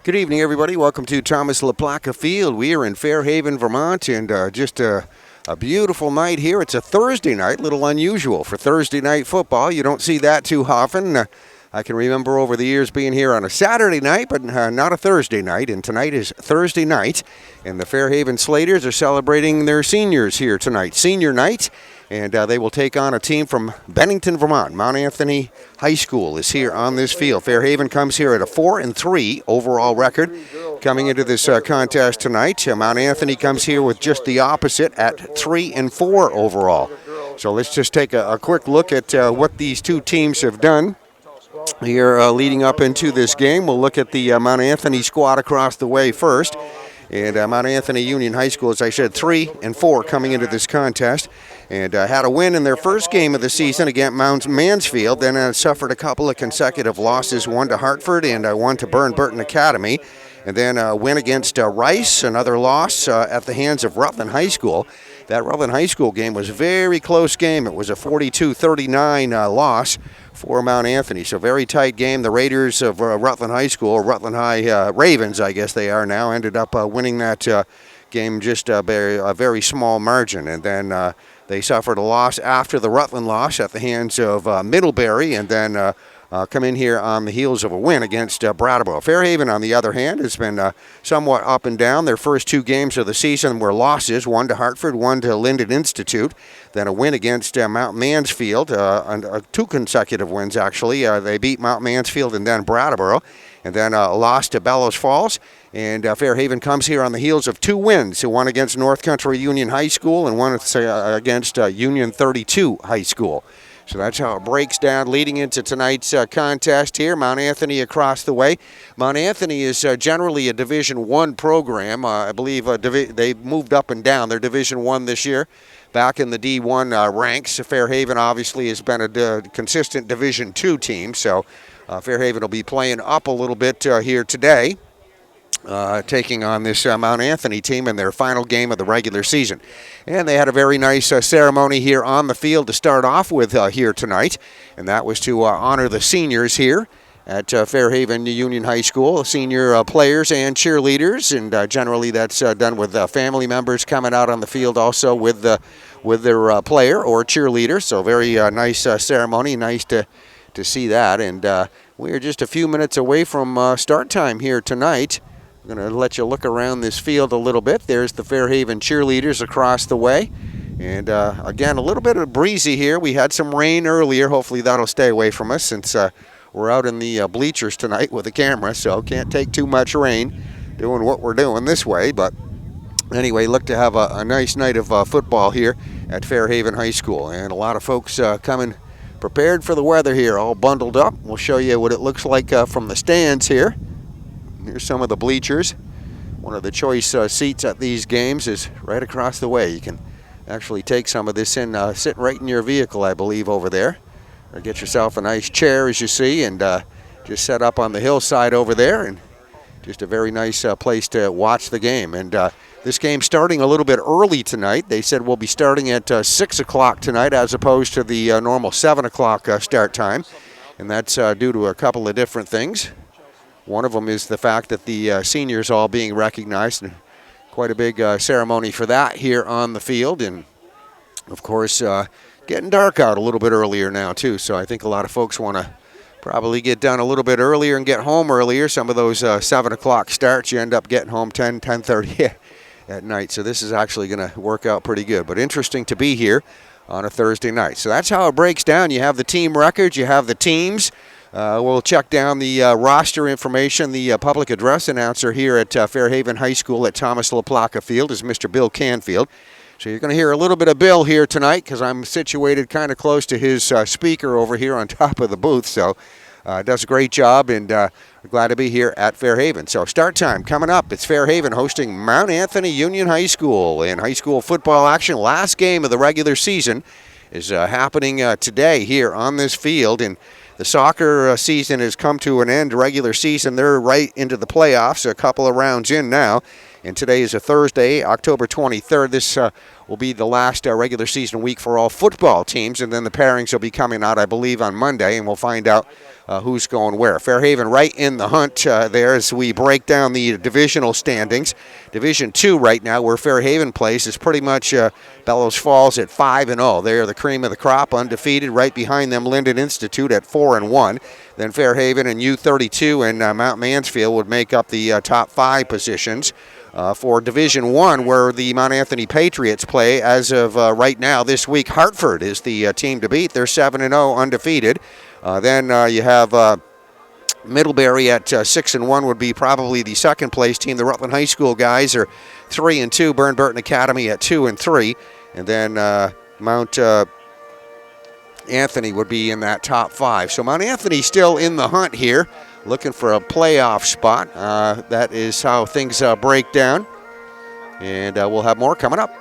Good evening, everybody. Welcome to Thomas LaPlaca Field. We are in Fairhaven, Vermont, and just a beautiful night here. It's a Thursday night, a little unusual for Thursday night football. You don't see that too often. I can remember over the years being here on a Saturday night, but not a Thursday night, and tonight is Thursday night, and the Fairhaven Slaters are celebrating their seniors here tonight, senior night, and they will take on a team from Bennington, Vermont. Mount Anthony High School is here on this field. Fairhaven comes here at a 4-3 overall record coming into this contest tonight. Mount Anthony comes here with just the opposite at 3-4 overall. So let's just take a quick look at what these two teams have done here leading up into this game. We'll look at the Mount Anthony squad across the way first. And Mount Anthony Union High School, as I said, 3-4 coming into this contest. And had a win in their first game of the season against Mount Mansfield, then suffered a couple of consecutive losses, one to Hartford and one to Burton Academy. And then a win against Rice, another loss at the hands of Rutland High School. That Rutland High School game was a very close game. It was a 42-39 loss for Mount Anthony. So very tight game. The Raiders of Rutland High School, or Rutland High Ravens, I guess they are now, ended up winning that game just a very small margin. And then they suffered a loss after the Rutland loss at the hands of Middlebury, and then come in here on the heels of a win against Brattleboro. Fairhaven, on the other hand, has been somewhat up and down. Their first two games of the season were losses, one to Hartford, one to Linden Institute, then a win against Mount Mansfield, two consecutive wins, actually. They beat Mount Mansfield and then Brattleboro, and then a loss to Bellows Falls. And Fairhaven comes here on the heels of two wins, one against North Country Union High School and one against Union 32 High School. So that's how it breaks down leading into tonight's contest here. Mount Anthony across the way. Mount Anthony is generally a Division I program. I believe they moved up and down. They're Division I this year, back in the D1 ranks. Fairhaven obviously has been a consistent Division II team, so Fairhaven will be playing up a little bit here today. Taking on this Mount Anthony team in their final game of the regular season. And they had a very nice ceremony here on the field to start off with here tonight, and that was to honor the seniors here at Fairhaven Union High School, senior players and cheerleaders, and generally that's done with family members coming out on the field also with their player or cheerleader. So very nice ceremony, nice to see that. And we are just a few minutes away from start time here tonight. I'm going to let you look around this field a little bit. There's the Fairhaven cheerleaders across the way. And again, a little bit of breezy here. We had some rain earlier. Hopefully that'll stay away from us since we're out in the bleachers tonight with the camera, so can't take too much rain doing what we're doing this way. But anyway, look to have a nice night of football here at Fairhaven High School. And a lot of folks coming prepared for the weather here, all bundled up. We'll show you what it looks like from the stands here. Here's some of the bleachers. One of the choice seats at these games is right across the way. You can actually take some of this in, sit right in your vehicle, I believe, over there. Or get yourself a nice chair, as you see, and just set up on the hillside over there. And just a very nice place to watch the game. And this game starting a little bit early tonight. They said we'll be starting at 6 o'clock tonight as opposed to the normal 7 o'clock start time. And that's due to a couple of different things. One of them is the fact that the seniors all being recognized, and quite a big ceremony for that here on the field. And, of course, getting dark out a little bit earlier now, too. So I think a lot of folks want to probably get done a little bit earlier and get home earlier. Some of those 7 o'clock starts, you end up getting home 10:30 at night. So this is actually going to work out pretty good. But interesting to be here on a Thursday night. So that's how it breaks down. You have the team records, you have the teams. We'll check down the roster information. The public address announcer here at Fairhaven High School at Thomas LaPlaca Field is Mr. Bill Canfield. So you're going to hear a little bit of Bill here tonight because I'm situated kind of close to his speaker over here on top of the booth. So does a great job, and we're glad to be here at Fairhaven. So start time coming up. It's Fairhaven hosting Mount Anthony Union High School in high school football action. Last game of the regular season is happening today here on this field. And the soccer season has come to an end. Regular season, they're right into the playoffs, a couple of rounds in now. And today is a Thursday, October 23rd. This will be the last regular season week for all football teams, and then the pairings will be coming out, I believe, on Monday, and we'll find out who's going where. Fairhaven right in the hunt there as we break down the divisional standings. Division 2 right now, where Fairhaven plays, is pretty much Bellows Falls at 5-0. They are the cream of the crop, undefeated. Right behind them, Linden Institute at 4-1. Then Fairhaven and U32 and Mount Mansfield would make up the top 5 positions. For Division 1, where the Mount Anthony Patriots play, as of right now this week, Hartford is the team to beat. They're 7-0, undefeated. Then you have Middlebury at 6-1 would be probably the second place team. The Rutland High School guys are 3-2. Burn Burton Academy at 2-3, and then Mount Anthony would be in that top 5. So Mount Anthony still in the hunt here, looking for a playoff spot. That is how things break down, and we'll have more coming up.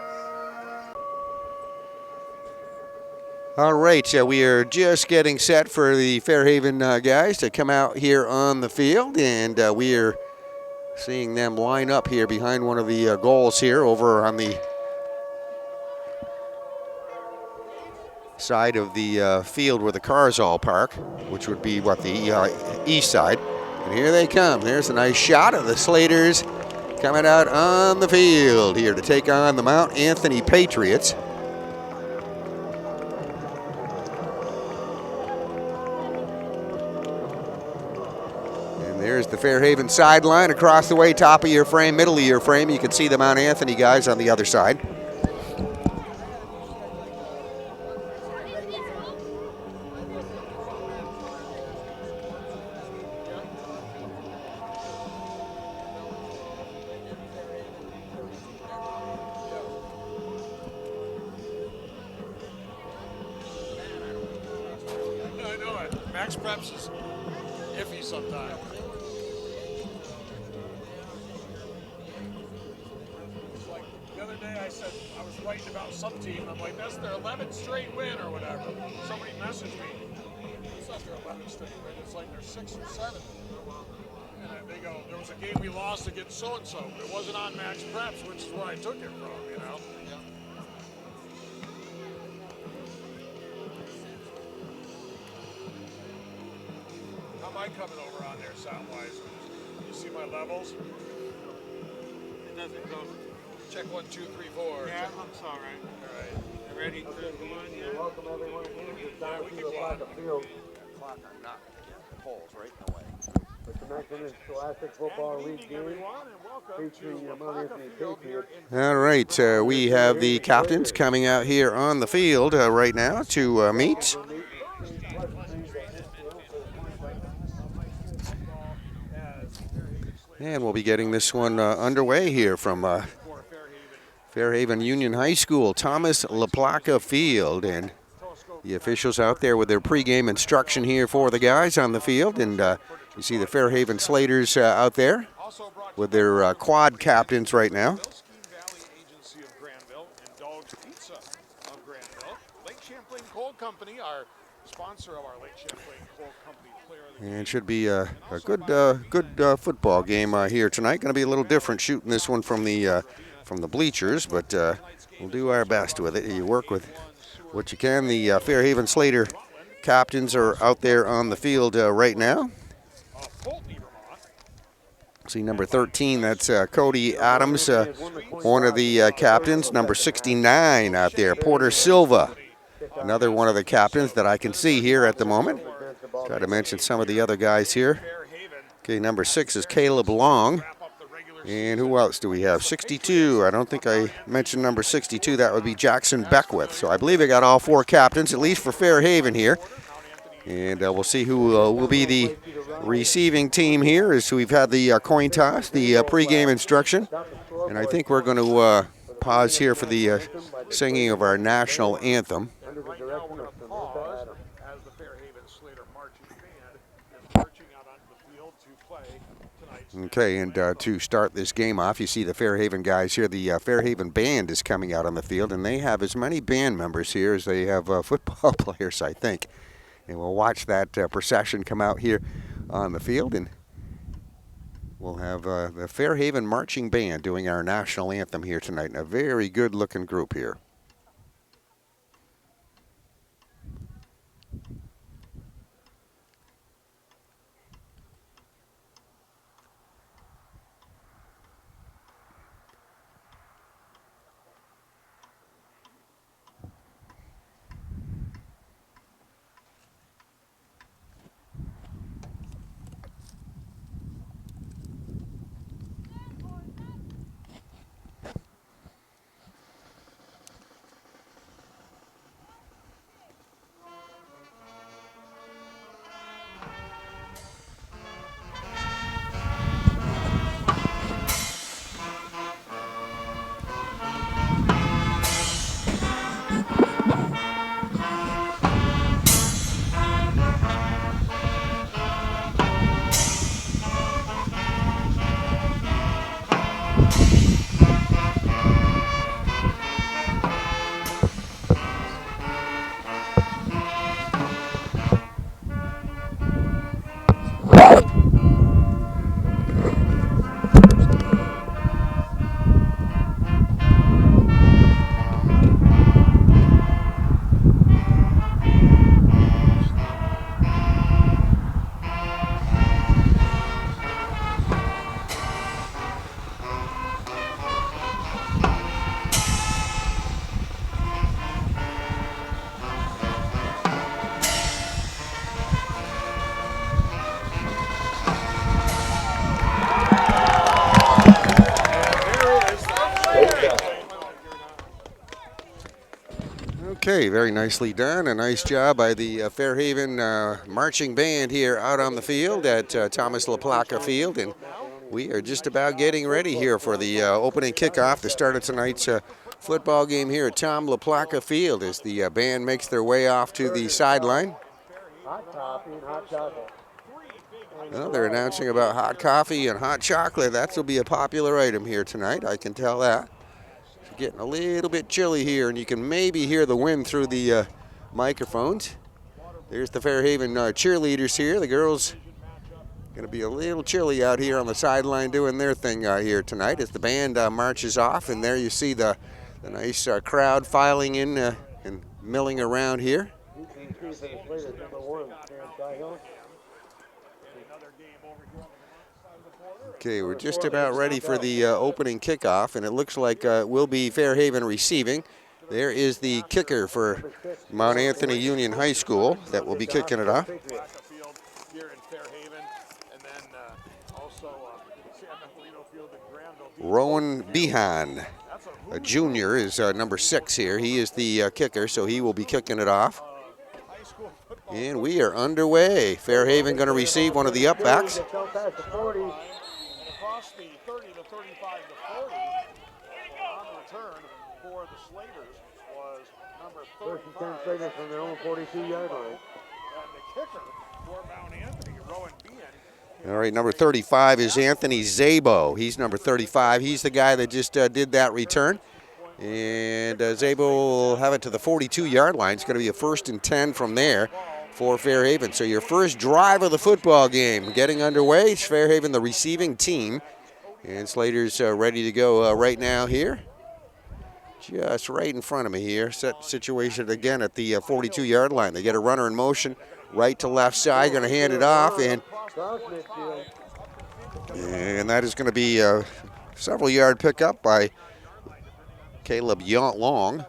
All right, we are just getting set for the Fairhaven guys to come out here on the field, and we are seeing them line up here behind one of the goals here over on the side of the field where the cars all park, which would be, what, the east side. And here they come. There's a nice shot of the Slaters coming out on the field here to take on the Mount Anthony Patriots. There's the Fairhaven sideline across the way, top of your frame, middle of your frame. You can see the Mount Anthony guys on the other side. I know it. Max Preps is iffy sometimes. I said I was writing about some team. I'm like, that's their 11th straight win or whatever. Somebody messaged me. It's not their 11th straight win. It's like their 6th or 7th. And they go, there was a game we lost against so and so. It wasn't on Max Preps, which is where I took it from. You know. How am I coming over on there sound wise? You see my levels? It doesn't go. Check 1, 2, 3, 4. Yeah, I'm sorry. All right. You ready? Okay, come on. Yeah. Welcome everyone. Yeah, we can go on the field. Clock are not holes right in the way. But to mention this Scholastic Football League game featuring your Mount Anthony Patriots. All right, we have the captains coming out here on the field right now to meet. And we'll be getting this one underway here from Fairhaven Union High School, Thomas LaPlaca Field, and the officials out there with their pregame instruction here for the guys on the field. And you see the Fairhaven Slaters out there with their quad captains right now. And it should be a good football game here tonight. Going to be a little different shooting this one from the bleachers, but we'll do our best with it. You work with what you can. The Fairhaven Slater captains are out there on the field right now. See number 13, that's Cody Adams, one of the captains. Number 69 out there, Porter Silva, another one of the captains that I can see here at the moment. Try to mention some of the other guys here. Okay, number 6 is Caleb Long. And who else do we have? 62. I don't think I mentioned number 62. That would be Jackson Beckwith. So I believe I got all 4 captains, at least for Fairhaven here. And we'll see who will be the receiving team here as we've had the coin toss, the pregame instruction. And I think we're going to pause here for the singing of our national anthem. Okay, and to start this game off, you see the Fairhaven guys here. The Fairhaven band is coming out on the field, and they have as many band members here as they have football players, I think. And we'll watch that procession come out here on the field. And We'll have the Fairhaven Marching Band doing our national anthem here tonight, and a very good-looking group here. Okay, very nicely done. A nice job by the Fairhaven Marching Band here out on the field at Thomas LaPlaca Field. And we are just about getting ready here for the opening kickoff, the start of tonight's football game here at Tom LaPlaca Field as the band makes their way off to the sideline. Well, they're announcing about hot coffee and hot chocolate. That will be a popular item here tonight, I can tell that. It's getting a little bit chilly here, and you can maybe hear the wind through the microphones. There's the Fairhaven cheerleaders here. The girls going to be a little chilly out here on the sideline doing their thing here tonight as the band marches off. And there you see the nice crowd filing in and milling around here. Okay, we're just about ready for the opening kickoff, and it looks like it will be Fairhaven receiving. There is the kicker for Mount Anthony Union High School that will be kicking it off. Rowan Behan, a junior, is number 6 here. He is the kicker, so he will be kicking it off. And we are underway. Fairhaven going to receive one of the upbacks. Across the 30 to 35 to 40 on the return for the Slaters was number 35. Slaters from their own 42-yard line. And the kicker for Mount Anthony, Rowan Behan. All right, number 35 is Anthony Zabo. He's number 35. He's the guy that just did that return. And Zabo will have it to the 42-yard line. It's going to be a 1st and 10 from there for Fairhaven. So your first drive of the football game getting underway. Fairhaven, the receiving team. And Slater's ready to go right now here. Just right in front of me here. Set situation again at the 42-yard line. They get a runner in motion. Right to left side. Going to hand it off. And that is going to be a several-yard pickup by Caleb Long.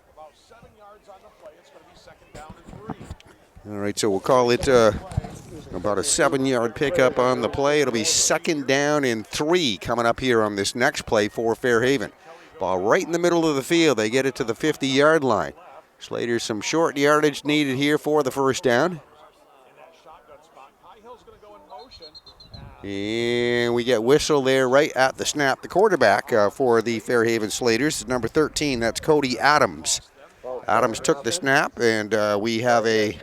All right, so we'll call it about a 7-yard pickup on the play. It'll be 2nd down and 3 coming up here on this next play for Fairhaven. Ball right in the middle of the field. They get it to the 50-yard line. Slater, some short yardage needed here for the first down. And we get whistle there right at the snap. The quarterback for the Fairhaven Slaters is number 13. That's Cody Adams. Adams took the snap, and we have a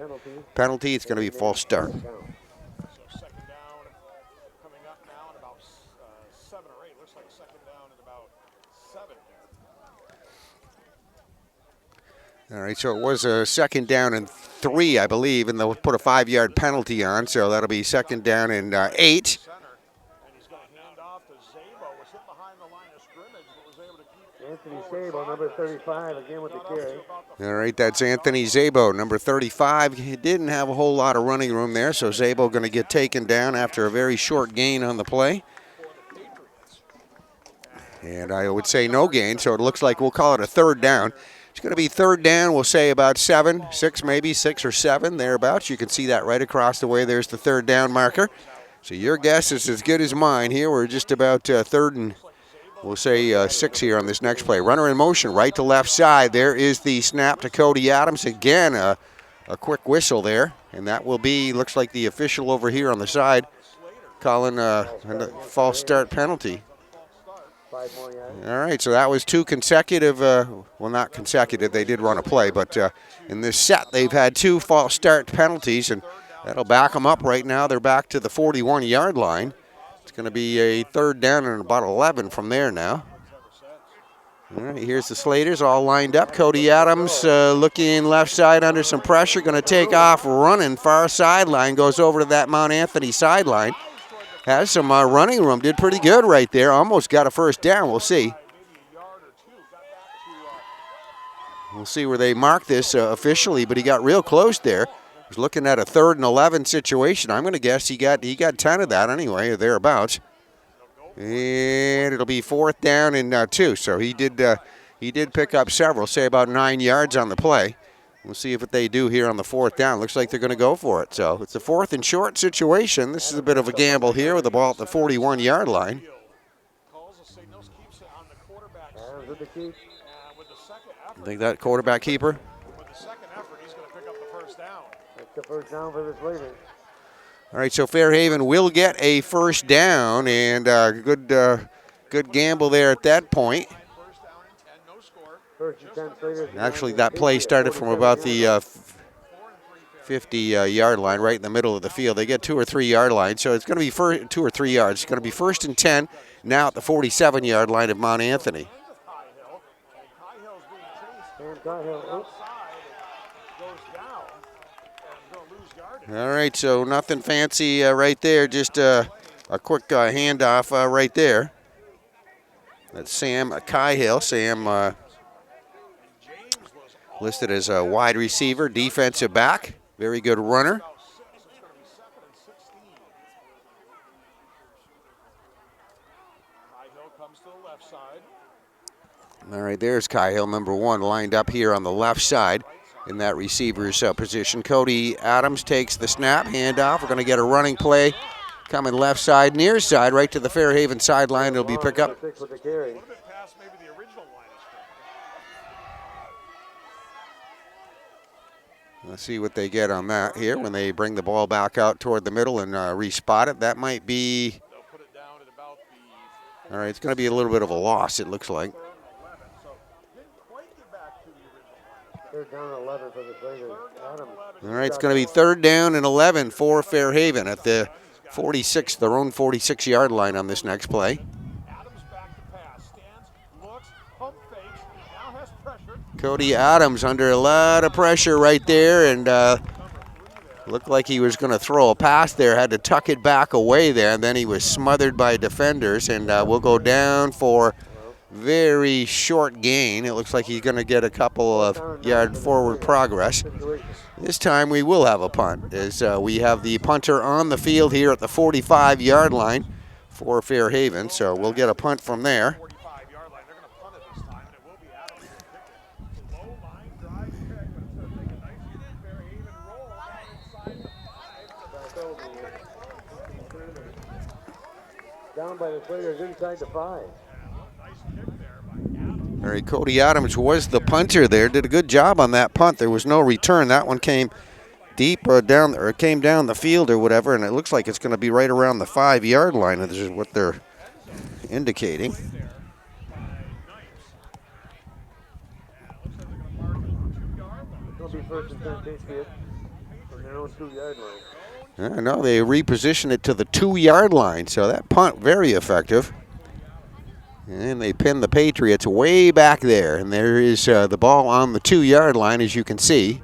penalty. It's going to be a false start. So 2nd down coming up now at about 7 or 8. Looks like 2nd down at about 7. All right, so it was a 2nd down and 3, I believe, and they'll put a 5-yard penalty on, so that'll be 2nd down and 8. off to Zabo. Was hit behind the line of scrimmage, but was able to keep Anthony Sabo, number 35, again with the carry. All right, that's Anthony Zabo, number 35. He didn't have a whole lot of running room there, so Zabo going to get taken down after a very short gain on the play. And I would say no gain, so it looks like we'll call it a third down. It's going to be third down, we'll say about 7, 6 maybe, 6 or 7, thereabouts. You can see that right across the way. There's the third down marker. So your guess is as good as mine here. We're just about third and, we'll say 6 here on this next play. Runner in motion, right to left side. There is the snap to Cody Adams. Again, a quick whistle there. And that will be, looks like the official over here on the side calling a false start penalty. 5 more yards. All right, so that was 2 consecutive, well, not consecutive, they did run a play, but in this set they've had 2 false start penalties, and that'll back them up right now. They're back to the 41-yard line. It's going to be a third down and about 11 from there now. All right, here's the Slaters all lined up. Cody Adams looking left side under some pressure, going to take off running far sideline, goes over to that Mount Anthony sideline. Has some running room, did pretty good right there. Almost got a first down, we'll see. We'll see where they mark this officially, but he got real close there. Was looking at a 3rd and 11 situation. I'm going to guess he got 10 of that anyway, or thereabouts. And it'll be 4th down and 2. So he did pick up several, say about 9 yards on the play. We'll see what they do here on the 4th down. Looks like they're going to go for it. So it's a 4th and short situation. This is a bit of a gamble here with the ball at the 41-yard line. I think that quarterback keeper. With the second effort, he's going to pick up the first down. That's the first down for the Slaters. All right, so Fairhaven will get a first down, and good gamble there at that point. First down and 10, no score. First and 10 Slaters. Actually, that play started from about the 50-yard line, right in the middle of the field. They get 2 or 3 yard line, so it's going to be 2 or 3 yards. It's going to be 1st and 10 now at the 47-yard line of Mount Anthony. All right, so nothing fancy right there, just a quick handoff right there. That's Sam Cahill. Sam listed as a wide receiver, defensive back, very good runner. All right, there's Cahill, number 1, lined up here on the left side in that receiver's position. Cody Adams takes the snap, handoff. We're going to get a running play coming left side, near side, right to the Fairhaven sideline. It'll be pick up. Let's see what they get on that here when they bring the ball back out toward the middle and respot it. That might be, all right, it's going to be a little bit of a loss, it looks like. Third down and 11 for the Slaters. Adams. All right, it's going to be 3rd down and 11 for Fairhaven at the 46, their own 46-yard line on this next play. Adams back to pass, stands, looks, pump fakes, now has pressure. Cody Adams under a lot of pressure right there, and looked like he was going to throw a pass there, had to tuck it back away there, and then he was smothered by defenders, and we'll go down for very short gain. It looks like he's going to get a couple of yard forward progress. This time we will have a punt, as we have the punter on the field here at the 45-yard line for Fairhaven, so we'll get a punt from there. 45-yard line. They're going to punt it this time, and it will be Adams who kick it. Low line drive kick, but it's going to take a nice Fairhaven roll inside the 5. Down by the Slaters inside the 5. All right, Cody Adams was the punter there. Did a good job on that punt. There was no return. That one came deep down, or came down the field or whatever, and it looks like it's going to be right around the 5-yard line. This is what they're indicating. It'll be 1st and 10 Patriots from their own 2-yard line. No, they reposition it to the 2-yard line, so that punt, very effective. And they pin the Patriots way back there. And there is the ball on the 2-yard line, as you can see.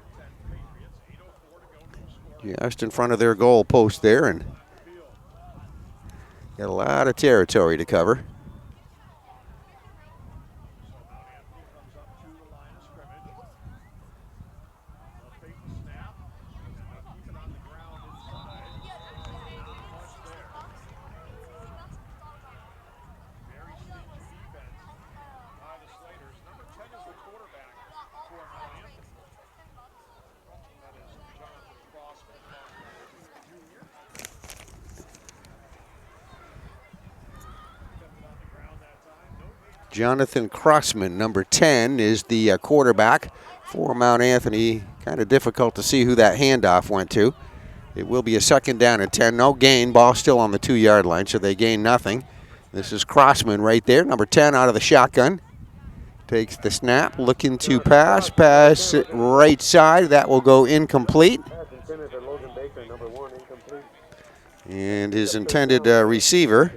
Just in front of their goal post there. And Got a lot of territory to cover. Jonathan Crossman, number 10, is the quarterback for Mount Anthony. Kind of difficult to see who that handoff went to. It will be a 2nd down and 10. No gain. Ball still on the 2-yard line, so they gain nothing. This is Crossman right there, number 10 out of the shotgun. Takes the snap, looking to pass. Pass right side. That will go incomplete. And his intended receiver,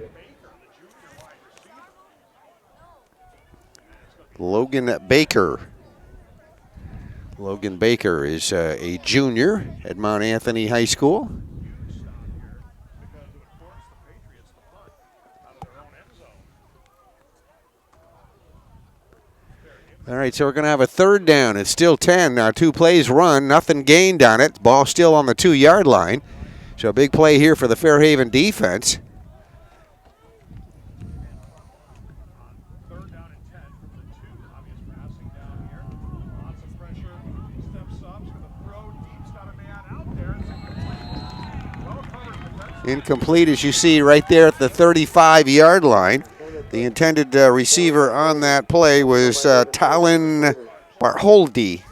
Logan Baker. Logan Baker is a junior at Mount Anthony High School. All right, so we're going to have a 3rd down. It's still 10. Now 2 plays run, nothing gained on it. Ball still on the 2-yard line. So a big play here for the Fairhaven defense. Incomplete, as you see right there at the 35-yard line. The intended receiver on that play was Talon Bartholdi,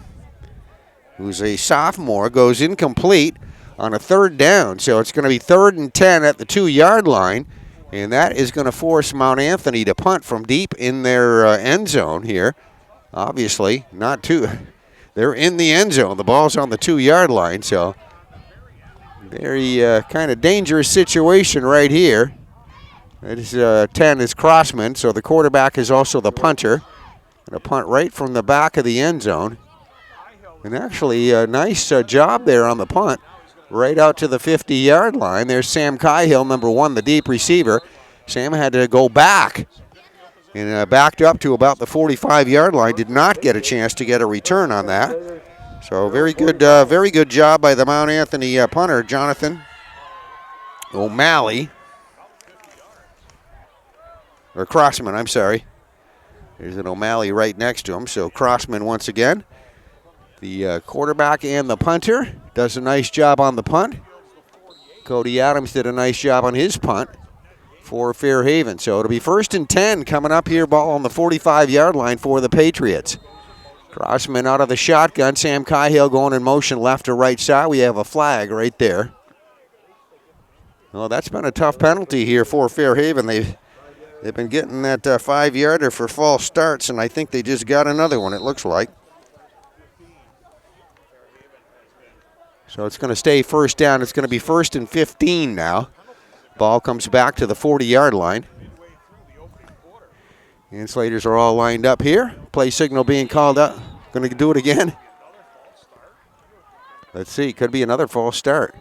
who's a sophomore, goes incomplete on a 3rd down. So it's going to be 3rd and 10 at the 2-yard line, and that is going to force Mount Anthony to punt from deep in their end zone here. Obviously, not too. They're in the end zone. The ball's on the 2-yard line, so very kind of dangerous situation right here. That is 10 is Crossman, so the quarterback is also the punter. And a punt right from the back of the end zone. And actually a nice job there on the punt, right out to the 50-yard line. There's Sam Cahill, number 1, the deep receiver. Sam had to go back and backed up to about the 45-yard line. Did not get a chance to get a return on that. So very good job by the Mount Anthony punter, Jonathan O'Malley. Or Crossman, I'm sorry. There's an O'Malley right next to him. So Crossman once again. The quarterback and the punter does a nice job on the punt. Cody Adams did a nice job on his punt for Fairhaven. So it'll be 1st and 10 coming up here, ball on the 45-yard line for the Patriots. Crossman out of the shotgun. Sam Cahill going in motion left to right side. We have a flag right there. Well, that's been a tough penalty here for Fairhaven. They've been getting that 5-yarder for false starts, and I think they just got another one, it looks like. So it's going to stay 1st down. It's going to be 1st and 15 now. Ball comes back to the 40-yard line. And Slaters are all lined up here. Play signal being called up. Going to do it again. Let's see. Could be another false start.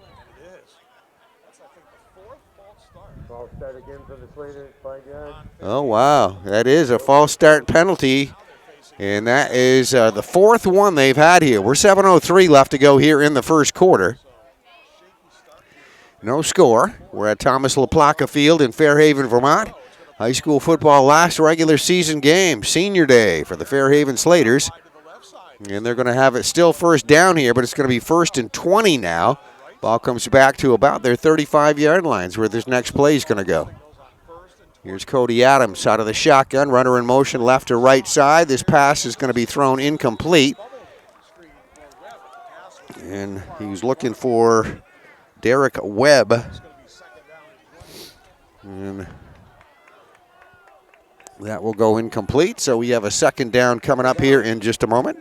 False start again for the Slaters, 5 yards. Oh, wow. That is a false start penalty. And that is the 4th one they've had here. We're 7:03 left to go here in the 1st quarter. No score. We're at Thomas LaPlaca Field in Fairhaven, Vermont. High school football last regular season game, senior day for the Fairhaven Slaters. And they're going to have it still 1st down here, but it's going to be 1st and 20 now. Ball comes back to about their 35-yard lines where this next play is going to go. Here's Cody Adams out of the shotgun, runner in motion left to right side. This pass is going to be thrown incomplete. And he was looking for Derek Webb. And that will go incomplete. So we have a 2nd down coming up here in just a moment.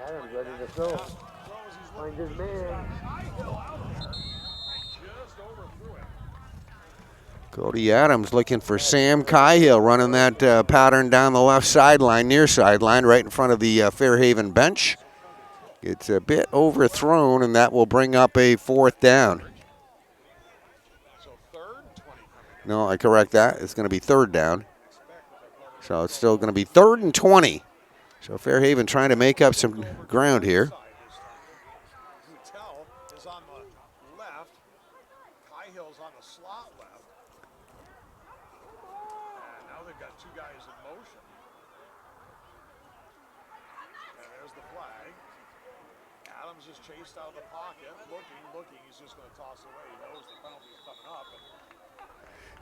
Adams ready to throw. Find his man. Cody Adams looking for Sam Cahill, running that pattern down the left sideline, near sideline, right in front of the Fairhaven bench. It's a bit overthrown, and that will bring up a 4th down. So third, 20. No, I correct that. It's going to be 3rd down. So it's still going to be 3rd and 20. So Fairhaven trying to make up some ground here. Tell is on the left. Cahill's on the slot left. And now they've got 2 guys in motion. And there's the flag. Adams is chased out of the pocket. Looking. He's just going to toss it away. He knows the penalty's coming up.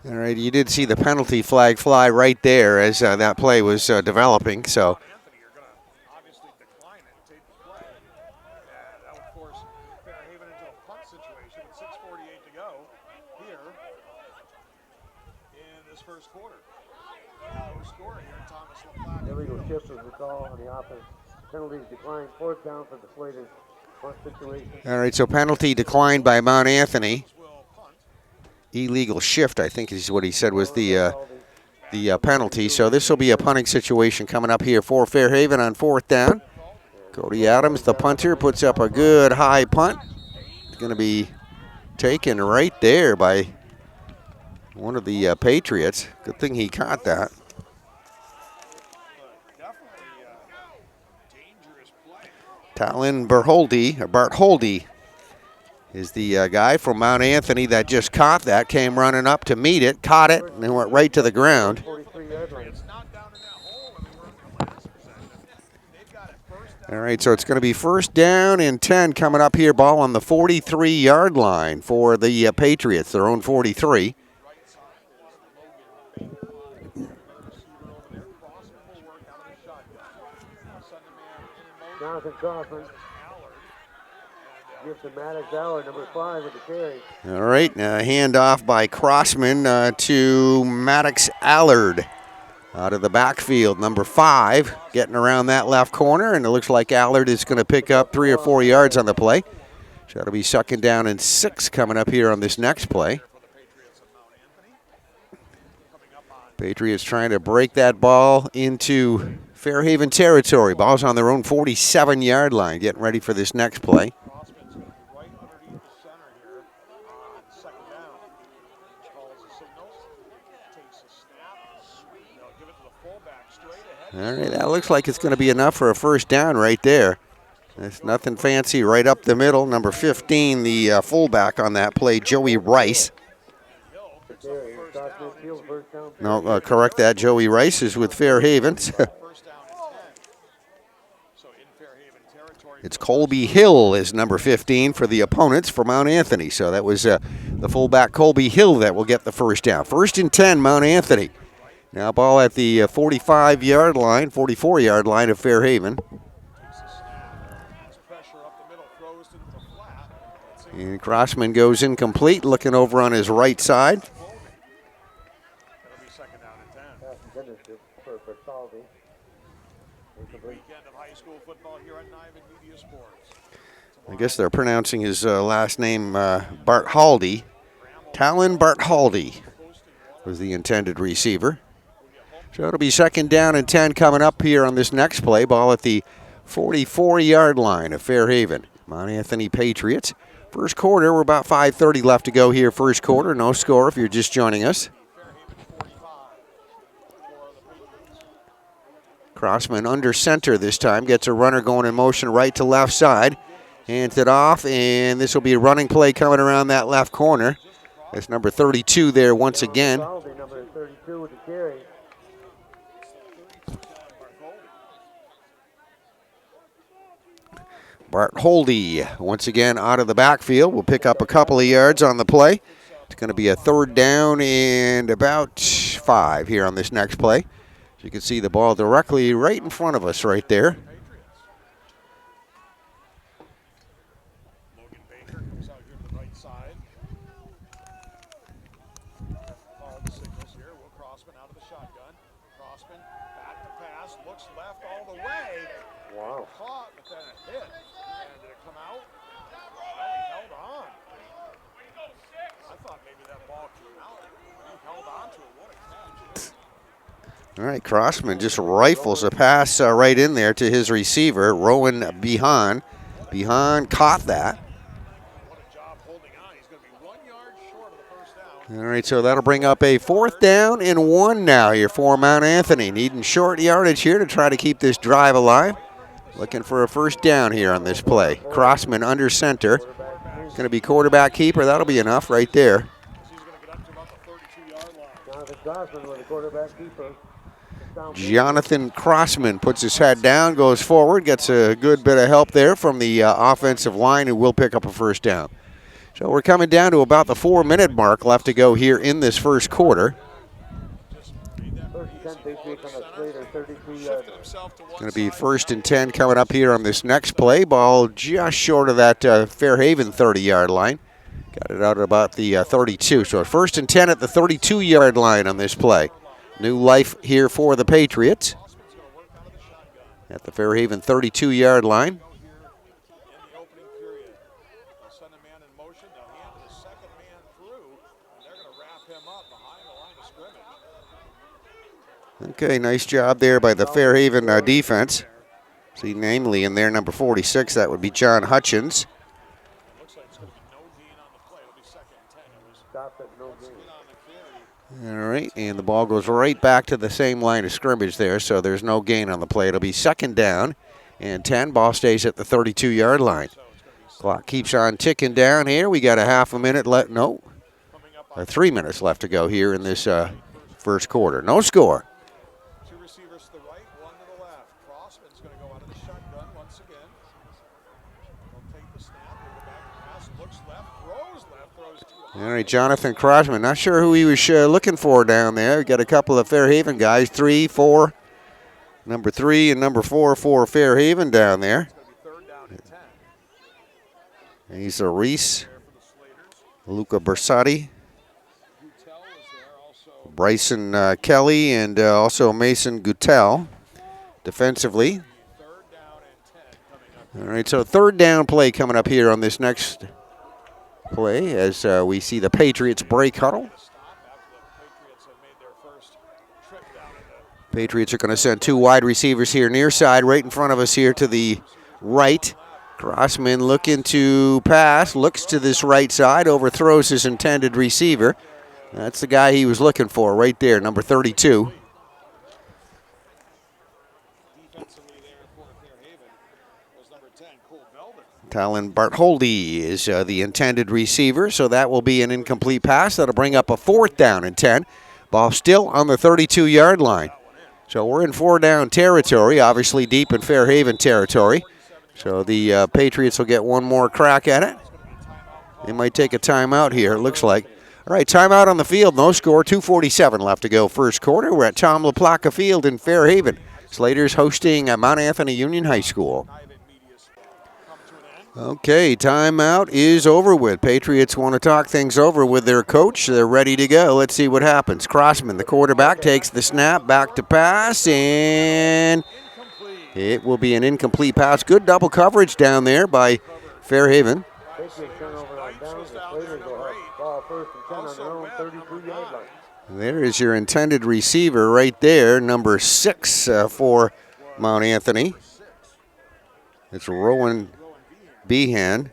All right, you did see the penalty flag fly right there as that play was developing. So Anthony, you're going to obviously decline it and take the play. And that would force Fairhaven into a punt situation with 6:48 to go here in this first quarter. No scoring here in Thomas LaPlaca. Illegal shift was the call on the offense. Penalties declined. 4th down for the slated punt situation. all right, so penalty declined by Mount Anthony. Will punt. Illegal shift, I think is what he said was the penalty. So this will be a punting situation coming up here for Fairhaven on 4th down. Cody Adams, the punter, puts up a good high punt. It's going to be taken right there by one of the Patriots. Good thing he caught that. Definitely dangerous play. Talon Bartholdi is the guy from Mount Anthony that just caught that, came running up to meet it, caught it, and then went right to the ground. 43-yard line. It's not down in that hole. I mean, we're in the last possession. They've got it first down. All right, so it's going to be 1st down and 10 coming up here. Ball on the 43-yard line for the Patriots, their own 43. Right side is Logan Baker. Receiver over there. Crossman will work out of the shotgun. Send the man in motion. Jonathan Crawford Allard. gives to Maddox Allard, number 5, with the carry. All right, handoff by Crossman to Maddox Allard. Out of the backfield, number 5, getting around that left corner, and it looks like Allard is going to pick up 3 or 4 yards on the play. So it'll be 2nd down and 6 coming up here on this next play. Patriots trying to break that ball into Fairhaven territory. Ball's on their own 47-yard line, getting ready for this next play. Crossman's going to be right underneath the center here on 2nd down. Calls the signals. Takes a snap. They'll give it to the fullback straight ahead. All right, that looks like it's going to be enough for a 1st down right there. There's nothing fancy right up the middle. Number 15, the fullback on that play, Joey Rice. No, correct that. Joey Rice is with Fairhaven. First down and 10. So in Fairhaven territory. It's Colby Hill is number 15 for the opponents for Mount Anthony. So that was the fullback Colby Hill that will get the 1st down. 1st and 10, Mount Anthony. Now ball at the 45-yard line, 44-yard line of Fairhaven. And Crossman goes incomplete, looking over on his right side. That'll be 2nd down and 10. Weekend of high school football here at Niven Media Sports. I guess they're pronouncing his last name Bartholdi. Talon Bartholdi was the intended receiver. So it'll be 2nd down and 10 coming up here on this next play. Ball at the 44-yard line of Fairhaven. Mount Anthony Patriots. First quarter, we're about 5:30 left to go here. First quarter, no score if you're just joining us. Crossman under center this time. Gets a runner going in motion right to left side. Hands it off, and this will be a running play coming around that left corner. That's number 32 there once again. Number 32 with the carry. Bartholdi once again out of the backfield. Will pick up a couple of yards on the play. It's going to be a 3rd down and about 5 here on this next play. So you can see the ball directly right in front of us right there. Logan Baker comes out here to the right side. Follow the signals here. Will Crossman out of the shotgun. Crossman back to pass. Looks left all the way. Wow. Caught, but then it hit. And did it come out? Well, he held on. I thought maybe that ball came out. He All right, Crossman just rifles a pass right in there to his receiver, Rowan Behan. Behan caught that. What a job holding on. He's going to be 1 yard short of the first down. All right, so that'll bring up a 4th down and 1 now here for Mount Anthony. Needing short yardage here to try to keep this drive alive. Looking for a 1st down here on this play. Crossman under center. Going to be quarterback keeper. That'll be enough right there. He's going to get up to about the 32-yard line. Jonathan Crossman with the quarterback keeper. Jonathan Crossman puts his head down, goes forward, gets a good bit of help there from the offensive line, who will pick up a 1st down. So we're coming down to about the 4-minute mark left to go here in this first quarter. Going to be 1st and 10 coming up here on this next play. Ball just short of that Fairhaven 30-yard line. Got it out at about the 32. So 1st and 10 at the 32-yard line on this play. New life here for the Patriots at the Fairhaven 32-yard line. Okay, nice job there by the Fairhaven defense. See, namely in there, number 46, that would be John Hutchins. All right, and the ball goes right back to the same line of scrimmage there, so there's no gain on the play. It'll be 2nd down and 10. Ball stays at the 32-yard line. Clock keeps on ticking down here. We got a half a minute left. No, 3 minutes left to go here in this first quarter. No score. Two receivers to the right, one to the left. Crossman's going to go out of the shotgun once again. He'll take the snap, go back, pass, looks left, throws too high. All right, Jonathan Crossman. Not sure who he was looking for down there. We got a couple of Fairhaven guys, 3, 4, number 3 and number 4 for Fairhaven down there. It's going to be 3rd down and 10. He's a Reese, Luca Bersati, Bryson Kelly, and also Mason Guttel defensively. 3rd down and 10 coming up. All right, so 3rd down play coming up here on this next play as we see the Patriots break huddle. Patriots are going to send 2 wide receivers here near side, right in front of us here to the right. Crossman looking to pass, looks to this right side, overthrows his intended receiver. That's the guy he was looking for right there, number 32. Talon Bartholdi is the intended receiver, so that will be an incomplete pass. That'll bring up a 4th down and 10. Ball still on the 32-yard line. So we're in 4-down territory, obviously deep in Fairhaven territory. So the Patriots will get one more crack at it. They might take a timeout here, it looks like. All right, timeout on the field, no score, 2:47 left to go first quarter. We're at Tom LaPlaca Field in Fairhaven. Slater's hosting Mount Anthony Union High School. Okay, timeout is over with. Patriots want to talk things over with their coach. They're ready to go. Let's see what happens. Crossman, the quarterback, takes the snap, back to pass, and it will be an incomplete pass. Good double coverage down there by Fairhaven. There is your intended receiver right there, number 6 for Mount Anthony. It's Rowan Behan.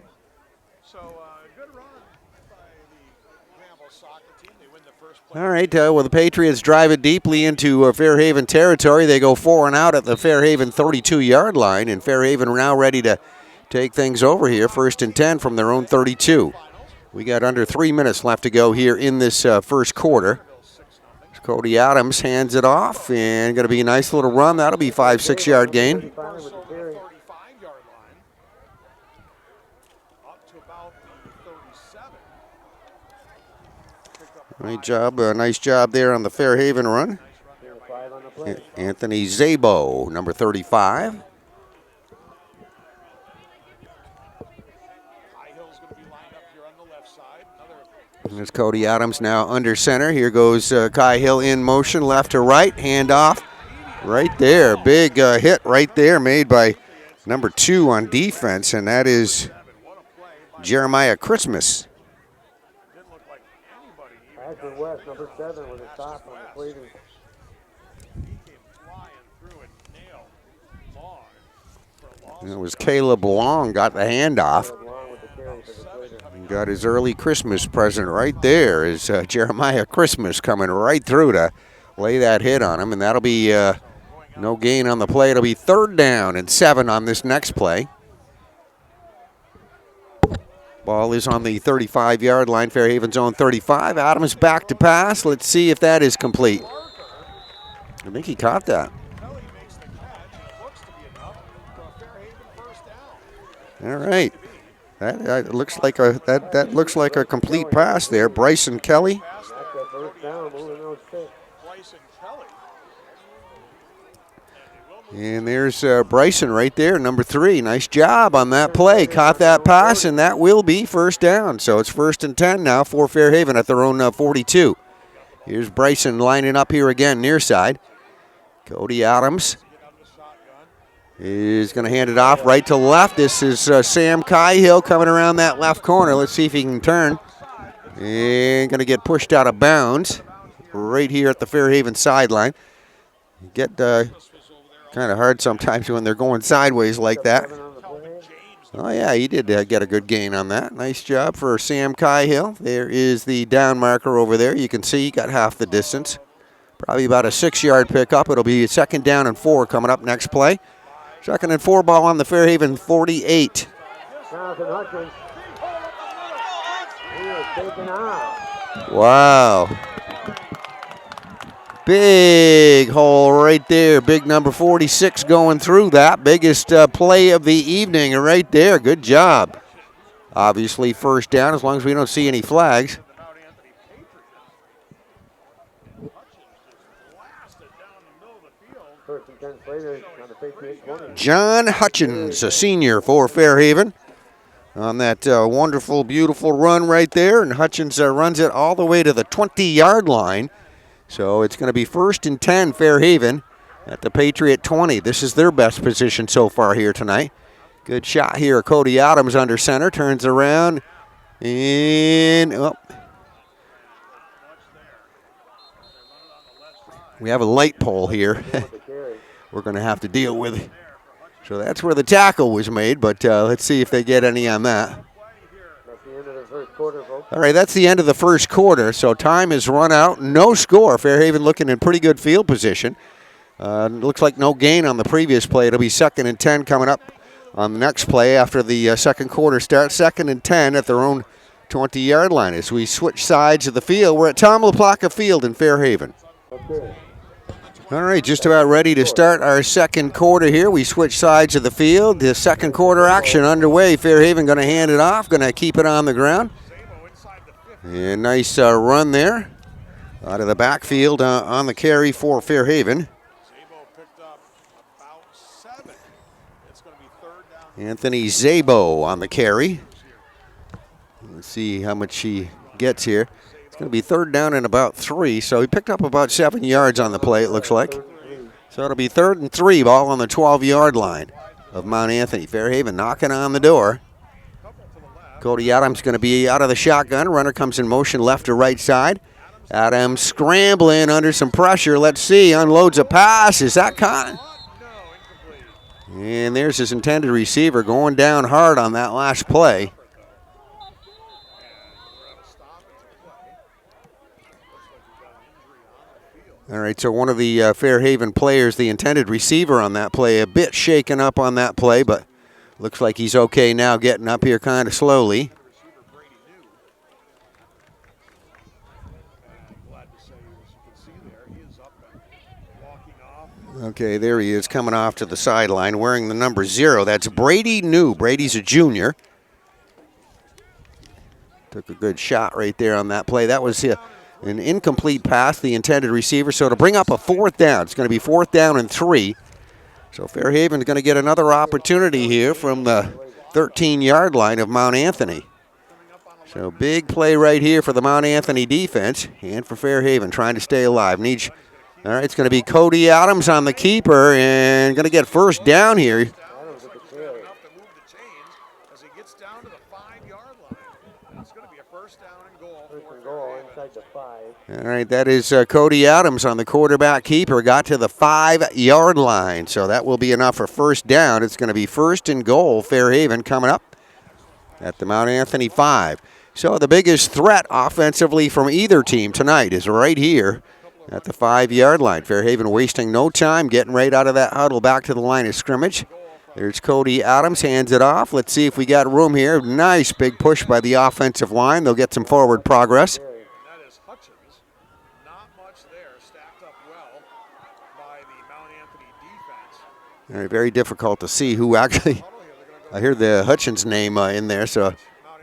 All right, well, the Patriots drive it deeply into Fairhaven territory. They go 4 and out at the Fairhaven 32-yard line, and Fairhaven now ready to take things over here, 1st and 10 from their own 32. We got under 3 minutes left to go here in this first quarter. Cody Adams hands it off, and going to be a nice little run. That'll be 5-6-yard gain. Great job, nice job there on the Fairhaven run. Anthony Zabo, number 35. There's Cody Adams now under center. Here goes Kai Hill in motion, left to right, handoff. Right there, big hit right there made by number 2 on defense, and that is Jeremiah Christmas. West, number 7 with a stop on the Slater. It was Caleb Long got the handoff. Along with the carry for the Slater. He got his early Christmas present right there. Is Jeremiah Christmas coming right through to lay that hit on him, and that'll be no gain on the play. It'll be 3rd down and 7 on this next play. Ball is on the 35-yard line, Fairhaven's own 35. Adams back to pass. Let's see if that is complete. I think he caught that. Kelly makes the catch. It looks to be enough for a Fairhaven first down. All right, that looks like a complete pass there. Bryson Kelly. That's that first down, moving those sticks. Bryson Kelly. And there's Bryson right there, number 3. Nice job on that play. Caught that pass, and that will be first down. So it's 1st and 10 now for Fairhaven at their own 42. Here's Bryson lining up here again, near side. Cody Adams is going to hand it off right to left. This is Sam Cahill coming around that left corner. Let's see if he can turn. And going to get pushed out of bounds right here at the Fairhaven sideline. Get kind of hard sometimes when they're going sideways like that. Oh, yeah, he did get a good gain on that. Nice job for Sam Cahill. There is the down marker over there. You can see he got half the distance. Probably about a 6-yard pickup. It'll be 2nd down and 4 coming up next play. 2nd and 4 ball on the Fairhaven 48. Jonathan Hutchins. He is taken out. Wow. Big hole right there. Big number 46 going through that. Biggest play of the evening right there. Good job. Obviously first down as long as we don't see any flags. First and 10 Slater on the Patriot 20. John Hutchins, a senior for Fairhaven, on that wonderful, beautiful run right there. And Hutchins runs it all the way to the 20-yard line. So it's going to be 1st and 10 Fairhaven at the Patriot 20. This is their best position so far here tonight. Good shot here. Cody Adams under center, turns around, and we have a light pole here. We're going to have to deal with. So that's where the tackle was made, but let's see if they get any on that. That's the end of the first quarter, folks. All right, that's the end of the first quarter, so time is run out. No score. Fairhaven looking in pretty good field position. Looks like no gain on the previous play. It'll be 2nd and 10 coming up on the next play after the second quarter starts. 2nd and 10 at their own 20-yard line. As we switch sides of the field, we're at Tom LaPlaca Field in Fairhaven. Okay. All right, just about ready to start our second quarter here. We switch sides of the field. The second quarter action underway. Fairhaven going to hand it off, going to keep it on the ground. And nice run there out of the backfield on the carry for Fairhaven. Anthony Zabo on the carry. Let's see how much he gets here. It's going to be 3rd down and about 3, so he picked up about 7 yards on the play, it looks like. So it'll be 3rd and 3, ball on the 12-yard line of Mount Anthony. Fairhaven knocking on the door. Cody Adams going to be out of the shotgun. Runner comes in motion left to right side. Adams scrambling under some pressure. Let's see, unloads a pass. Is that caught? And there's his intended receiver going down hard on that last play. All right, so one of the Fairhaven players, the intended receiver on that play, a bit shaken up on that play, but looks like he's okay now, getting up here kind of slowly. Okay, there he is coming off to the sideline wearing the number 0. That's Brady New. Brady's a junior. Took a good shot right there on that play. That was an incomplete pass, the intended receiver. So to bring up a 4th down, it's going to be 4th down and 3. So Fairhaven's going to get another opportunity here from the 13-yard line of Mount Anthony. So big play right here for the Mount Anthony defense and for Fairhaven trying to stay alive. All right, it's going to be Cody Adams on the keeper and going to get 1st down here. as he gets down to the 5-yard line. And it's going to be a first down and goal First for and goal Fairhaven. inside the 5. All right, that is Cody Adams on the quarterback keeper. Got to the 5-yard line, so that will be enough for first down. It's going to be first and goal, Fairhaven coming up at the Mount Anthony 5. So the biggest threat offensively from either team tonight is right here at the 5-yard line. Fairhaven wasting no time, getting right out of that huddle back to the line of scrimmage. There's Cody Adams, hands it off. Let's see if we got room here. Nice big push by the offensive line. They'll get some forward progress. And that is Hutchins. Not much there, stacked up well by the Mount Anthony defense. All right, very difficult to see who actually. I hear the Hutchins name in there, so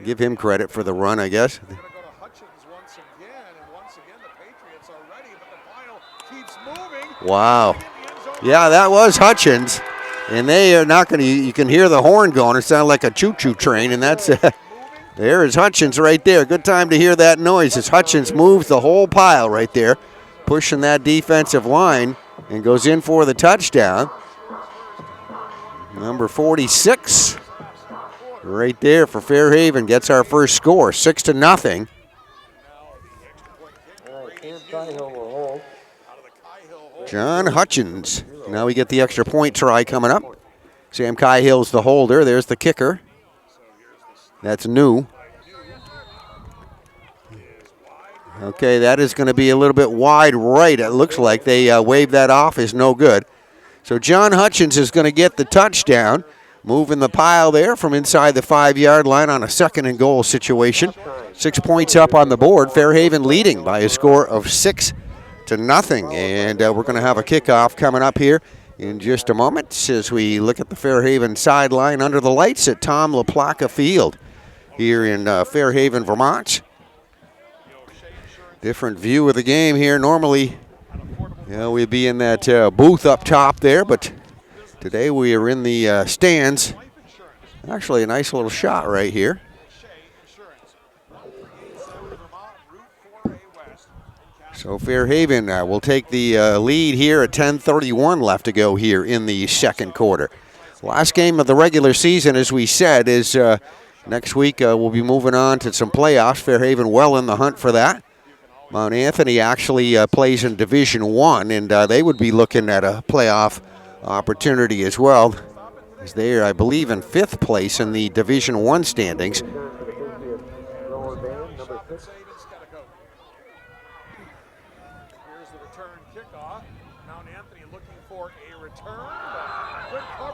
give him credit for the run, I guess. They're going to go to Hutchins once again, and once again the Patriots are ready, but the pile keeps moving. Wow. Yeah, that was Hutchins. And they are not going to, you can hear the horn going. It sounded like a choo-choo train, and that's, there is Hutchins right there. Good time to hear that noise as Hutchins moves the whole pile right there, pushing that defensive line and goes in for the touchdown. Number 46 right there for Fairhaven gets our first score, 6-0. Sam Cahill will hold. John Hutchins. Now we get the extra point try coming up. Sam Cahill's the holder. There's the kicker. That's new. Okay, that is going to be a little bit wide right. It looks like they waved that off as no good. So John Hutchins is going to get the touchdown, moving the pile there from inside the 5-yard line on a second and goal situation. 6 points up on the board. Fairhaven leading by a score of 6-0. And we're going to have a kickoff coming up here in just a moment as we look at the Fairhaven sideline under the lights at Tom LaPlaca Field here in Fairhaven, Vermont. Different view of the game here. Normally, we'd be in that booth up top there, but today we are in the stands. Actually, a nice little shot right here. So Fairhaven will take the lead here at 10:31 left to go here in the second quarter. Last game of the regular season, as we said, is next week. We'll be moving on to some playoffs. Fairhaven well in the hunt for that. Mount Anthony actually plays in Division I, and they would be looking at a playoff opportunity as well, as they are, I believe, in 5th place in the Division I standings.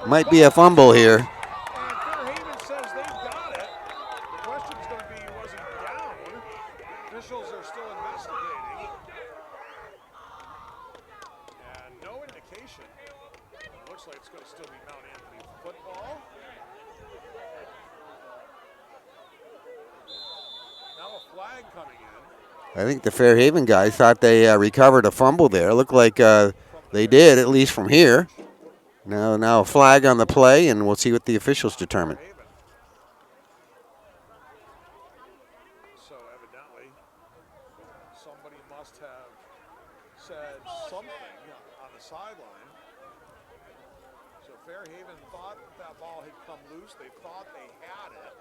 Might be a fumble here. And Fairhaven says they've got it. The question is going to be, was he down? Officials are still investigating. And no indication. Looks like it's going to still be Mount Anthony football. Now a flag coming in. I think the Fairhaven guys thought they recovered a fumble there. Looked like they did, at least from here. Now a flag on the play, and we'll see what the officials determine. So evidently, somebody must have said something on the sideline. So Fairhaven thought that ball had come loose. They thought they had it.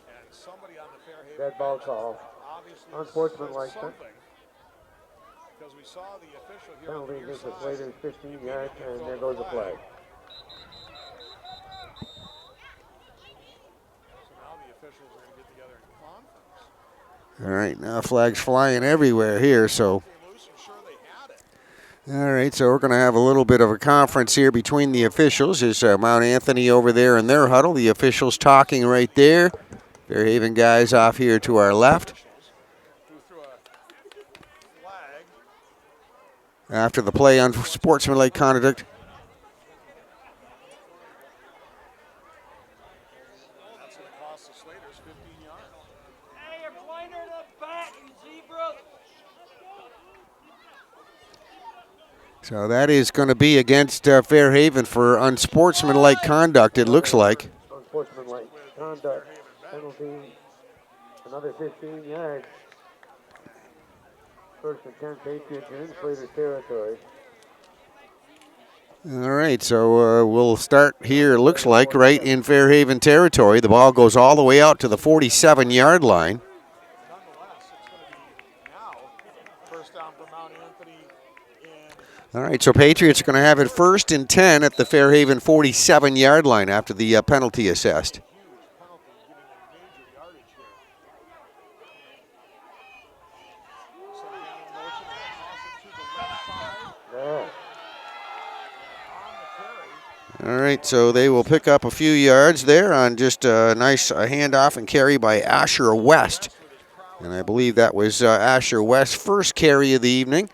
And somebody on the Fairhaven Dead ball call. obviously Unsportsmanlike. something. Because we saw the official here on Penalty the near against the side. Slater's 15 yards, and there goes the flag. So now the officials are going to get together in conference. All right, now flags flying everywhere here, so. Came loose and sure they had it. All right, so we're going to have a little bit of a conference here between the officials. There's Mount Anthony over there in their huddle. The officials talking right there. Fairhaven guys off here to our left. After the play on sportsmanlike conduct. That's going to cost the Slaters 15 yards. Hey, you're pointing the back, you zebra. So that is going to be against Fairhaven for unsportsmanlike conduct, it looks like. Unsportsmanlike conduct, penalty, another 15 yards. First and 10 Patriots are in Slater's territory. All right, so we'll start here, it looks like, right in Fairhaven territory. The ball goes all the way out to the 47-yard line. Nonetheless, it's going to be now first down for Mount Anthony. All right, so Patriots are going to have it 1st and 10 at the Fairhaven 47-yard line after the penalty assessed. All right, so they will pick up a few yards there on just a nice handoff and carry by Asher West. And I believe that was Asher West's first carry of the evening.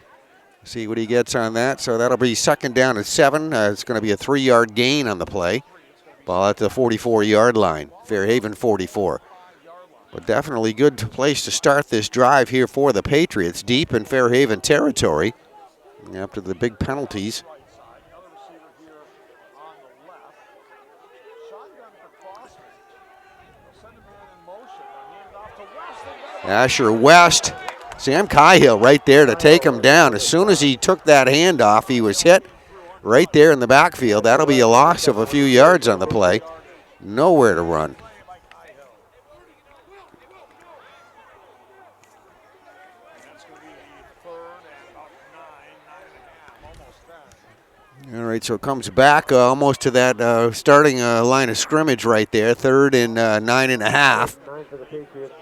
See what he gets on that. So that'll be 2nd down and 7. It's going to be a 3-yard gain on the play. Ball at the 44-yard line, Fairhaven 44. But definitely good place to start this drive here for the Patriots, deep in Fairhaven territory after the big penalties. Asher West, Sam Cahill right there to take him down. As soon as he took that handoff, he was hit right there in the backfield. That'll be a loss of a few yards on the play. Nowhere to run. All right, so it comes back almost to that starting line of scrimmage right there. 3rd and 9.5. 9 for the Patriots.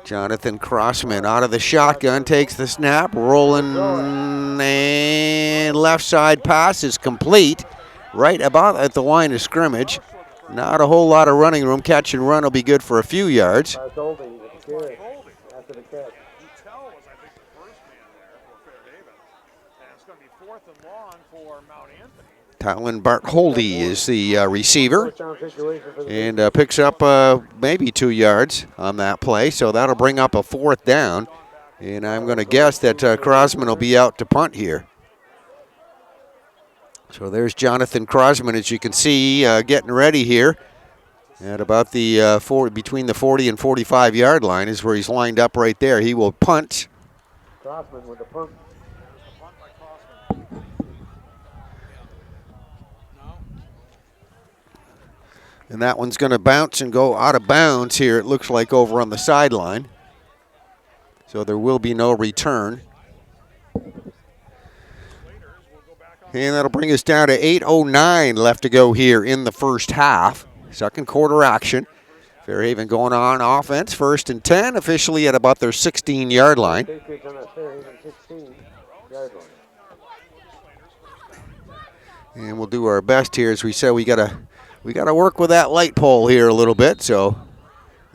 Jonathan Crossman out of the shotgun, takes the snap, rolling, and left side pass is complete. Right about at the line of scrimmage. Not a whole lot of running room. Catch and run will be good for a few yards. After the catch. Talon Bartholdi is the receiver and picks up maybe 2 yards on that play, so that'll bring up a 4th down. And I'm going to guess that Crossman will be out to punt here. So there's Jonathan Crossman, as you can see, getting ready here at about the between the 40 and 45-yard line is where he's lined up right there. He will punt. Crossman with the punt. And that one's going to bounce and go out of bounds here, it looks like, over on the sideline. So there will be no return. And that'll bring us down to 8:09 left to go here in the first half. Second quarter action. Fairhaven going on offense, 1st and 10, officially at about their 16-yard line. Patriots on that Fairhaven 16-yard line. And we'll do our best here. As we said, we gotta work with that light pole here a little bit. So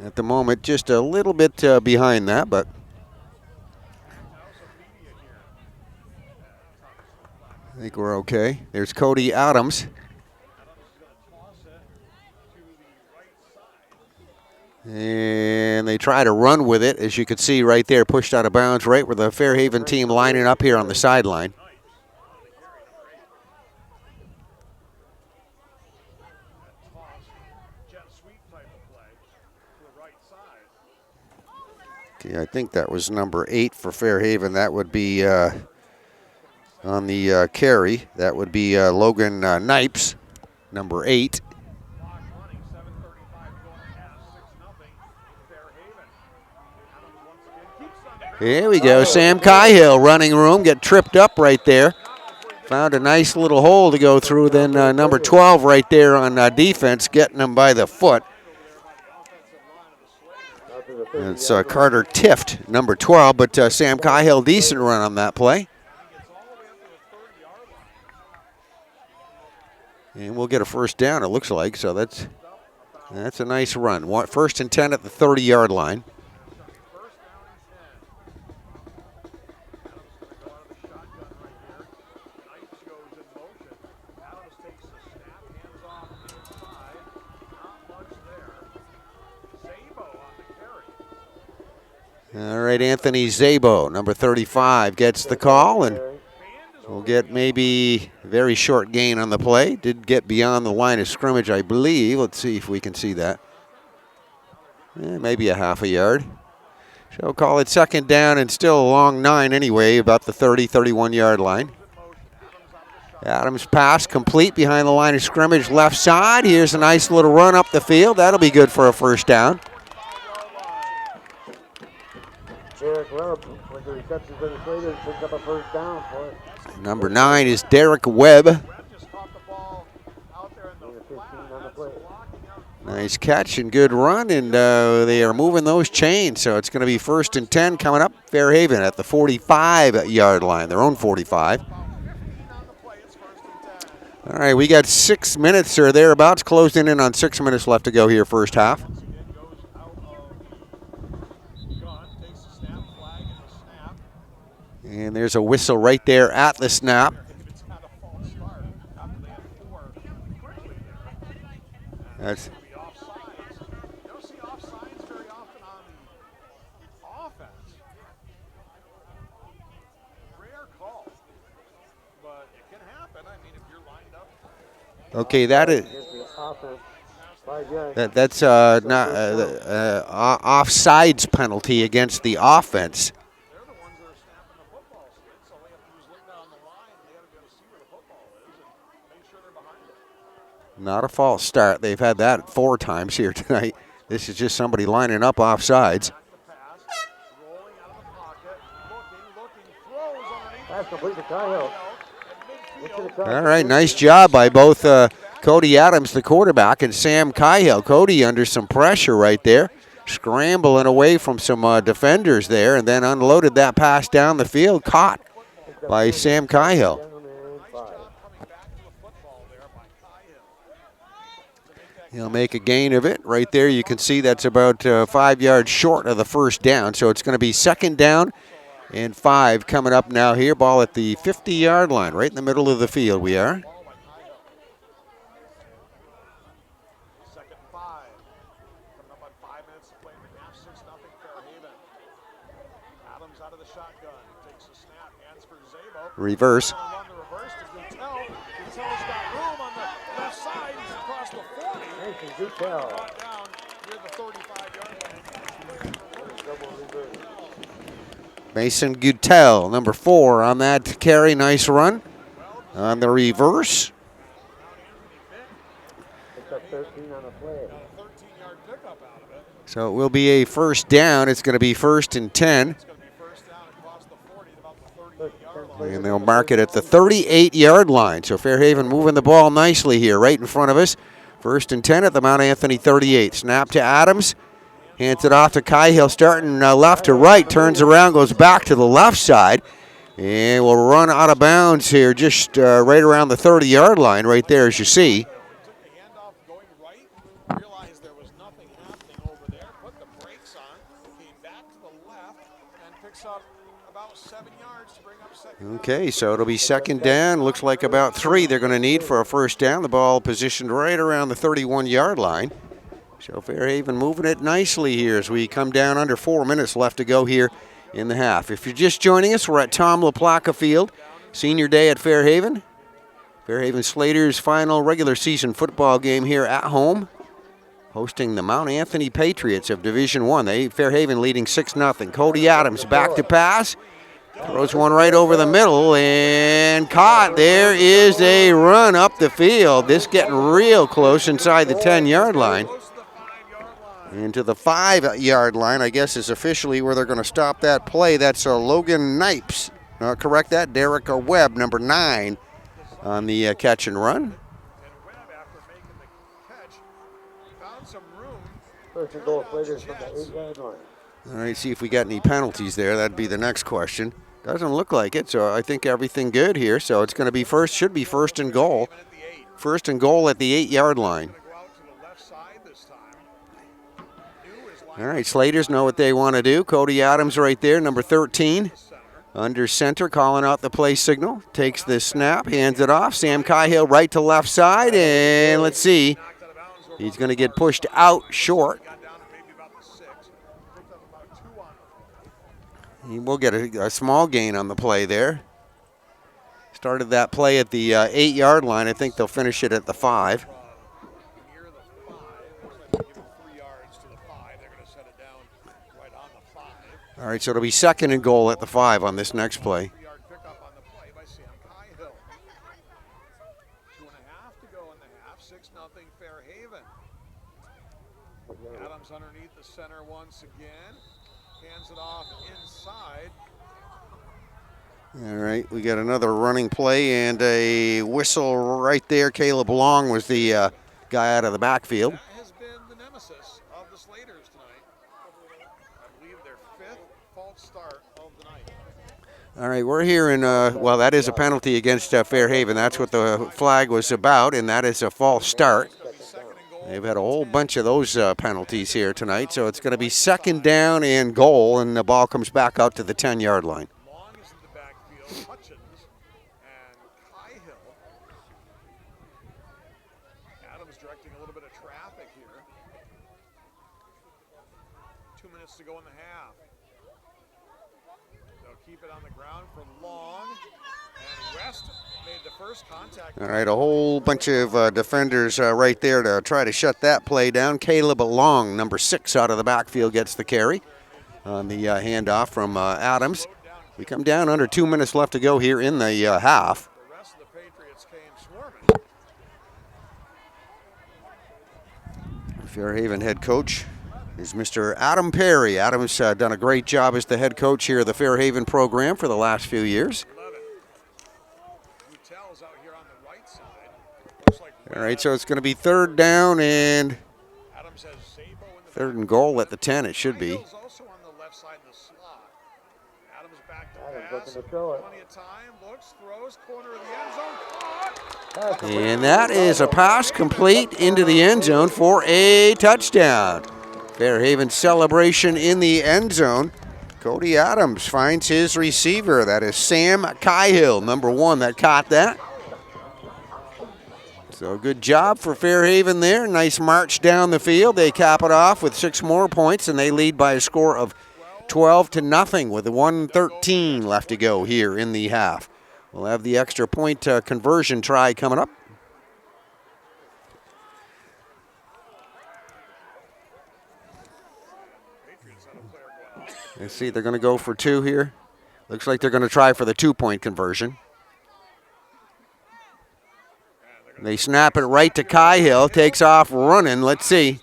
at the moment, just a little bit behind that, but I think we're okay. There's Cody Adams. And they try to run with it, as you can see right there, pushed out of bounds right where the Fairhaven team lining up here on the sideline. Okay, I think that was number 8 for Fairhaven. That would be on the carry. That would be Logan Knipes, number 8. Here we go. Sam Cahill running room, get tripped up right there. Found a nice little hole to go through. Then number 12 right there on defense, getting him by the foot. It's Carter Tift, number 12, but Sam Cahill, decent run on that play. And we'll get a first down, it looks like, so that's a nice run. 1st and 10 at the 30-yard line. All right, Anthony Zabo, number 35, gets the call, and we'll get maybe a very short gain on the play. Did get beyond the line of scrimmage, I believe. Let's see if we can see that. Maybe a half a yard. So call it second down and still a long 9 anyway, about the 30, 31-yard line. Adams pass complete behind the line of scrimmage left side. Here's a nice little run up the field. That'll be good for a first down. Derek Webb, with the reception for the Slater, picks up a first down for it. Number 9 is Derek Webb. Nice catch and good run, and they are moving those chains, so it's going to be first and 10 coming up. Fairhaven at the 45-yard line, their own 45. All right, we got 6 minutes or thereabouts, closing in on 6 minutes left to go here, first half. And there's a whistle right there at the snap. That's okay. That is that's not offsides penalty against the offense. Not a false start. They've had that 4 times here tonight. This is just somebody lining up offsides. All right, nice job by both Cody Adams, the quarterback, and Sam Cahill. Cody under some pressure right there, scrambling away from some defenders there, and then unloaded that pass down the field, caught by Sam Cahill. He'll make a gain of it. Right there, you can see that's about 5 yards short of the first down. So it's going to be second down and 5 coming up now here. Ball at the 50-yard line, right in the middle of the field we are. Reverse. Mason Gutell, number 4 on that carry. Nice run on the reverse. So it will be a first down. It's going to be first and 10. And they'll mark it at the 38-yard line. So Fairhaven moving the ball nicely here right in front of us. First and 10 at the Mount Anthony 38. Snap to Adams. Hands it off to Cahill, starting left to right. Turns around, goes back to the left side. And will run out of bounds here just right around the 30-yard line right there, as you see. Okay, so it'll be second down. Looks like about 3 they're going to need for a first down. The ball positioned right around the 31-yard line. So Fairhaven moving it nicely here as we come down under 4 minutes left to go here in the half. If you're just joining us, we're at Tom LaPlaca Field, senior day at Fairhaven. Fairhaven Slater's final regular season football game here at home, hosting the Mount Anthony Patriots of Division I. Fairhaven leading 6-0. Cody Adams back to pass. Throws one right over the middle and caught. There is a run up the field. This getting real close inside the 10-yard line. Into the 5-yard line, I guess, is officially where they're going to stop that play. That's Logan Knipes. Correct that. Derek Webb, number 9, on the catch and run. First and goal, Slater from the 8-yard line. All right, see if we got any penalties there. That'd be the next question. Doesn't look like it, so I think everything good here. So it's going to be should be first and goal. First and goal at the 8-yard line. All right, Slaters know what they want to do. Cody Adams right there, number 13, under center, calling out the play signal. Takes the snap, hands it off. Sam Cahill right to left side, and let's see. He's going to get pushed out short. He will get a small gain on the play there. Started that play at the 8-yard line. I think they'll finish it at the 5. All right, so it'll be 2nd and goal at the 5 on this next play. 3-yard pickup on the play by Sam Cahill. 2.5 to go in the half. 6-0 Fairhaven. Adams underneath the center once again. Hands it off inside. All right, we got another running play and a whistle right there. Caleb Long was the guy out of the backfield. That has been the nemesis of the Slaters tonight. I believe their 5th false start of the night. All right, we're here in, well, that is a penalty against Fairhaven. That's what the flag was about, and that is a false start. They've had a whole bunch of those penalties here tonight, so it's going to be 2nd down and goal, and the ball comes back out to the 10-yard line. Long is in the backfield. Hutchins and Cahill. Adams directing a little bit of traffic here. 2 minutes to go in the half. They'll keep it on the ground for Long. And West made the first contact. All right, a whole bunch of defenders right there to try to shut that play down. Caleb Long, number 6 out of the backfield, gets the carry on the handoff from Adams. We come down under 2 minutes left to go here in the half. The rest of the Patriots came swarming. Fairhaven head coach is Mr. Adam Perry. Adam's done a great job as the head coach here of the Fairhaven program for the last few years. Hotels out here on the right side. Looks like All right, so it's going to be 3rd down and Adams has Zabo in the 3rd and goal at the 10, it should be. Cahill's also on the left side in the slot. Adams back to Adams pass. looking to throw it. Plenty of time. Looks, throws, corner of the end zone. Caught. And that is a pass complete into the end zone for a touchdown. Fairhaven celebration in the end zone. Cody Adams finds his receiver. That is Sam Cahill, number 1, that caught that. So good job for Fairhaven there. Nice march down the field. They cap it off with 6 more points, and they lead by a score of 12-0 with 1:13 left to go here in the half. We'll have the extra point conversion try coming up. Let's see, they're going to go for 2 here. Looks like they're going to try for the 2-point conversion. They snap it right to Cahill, takes off running. Let's see.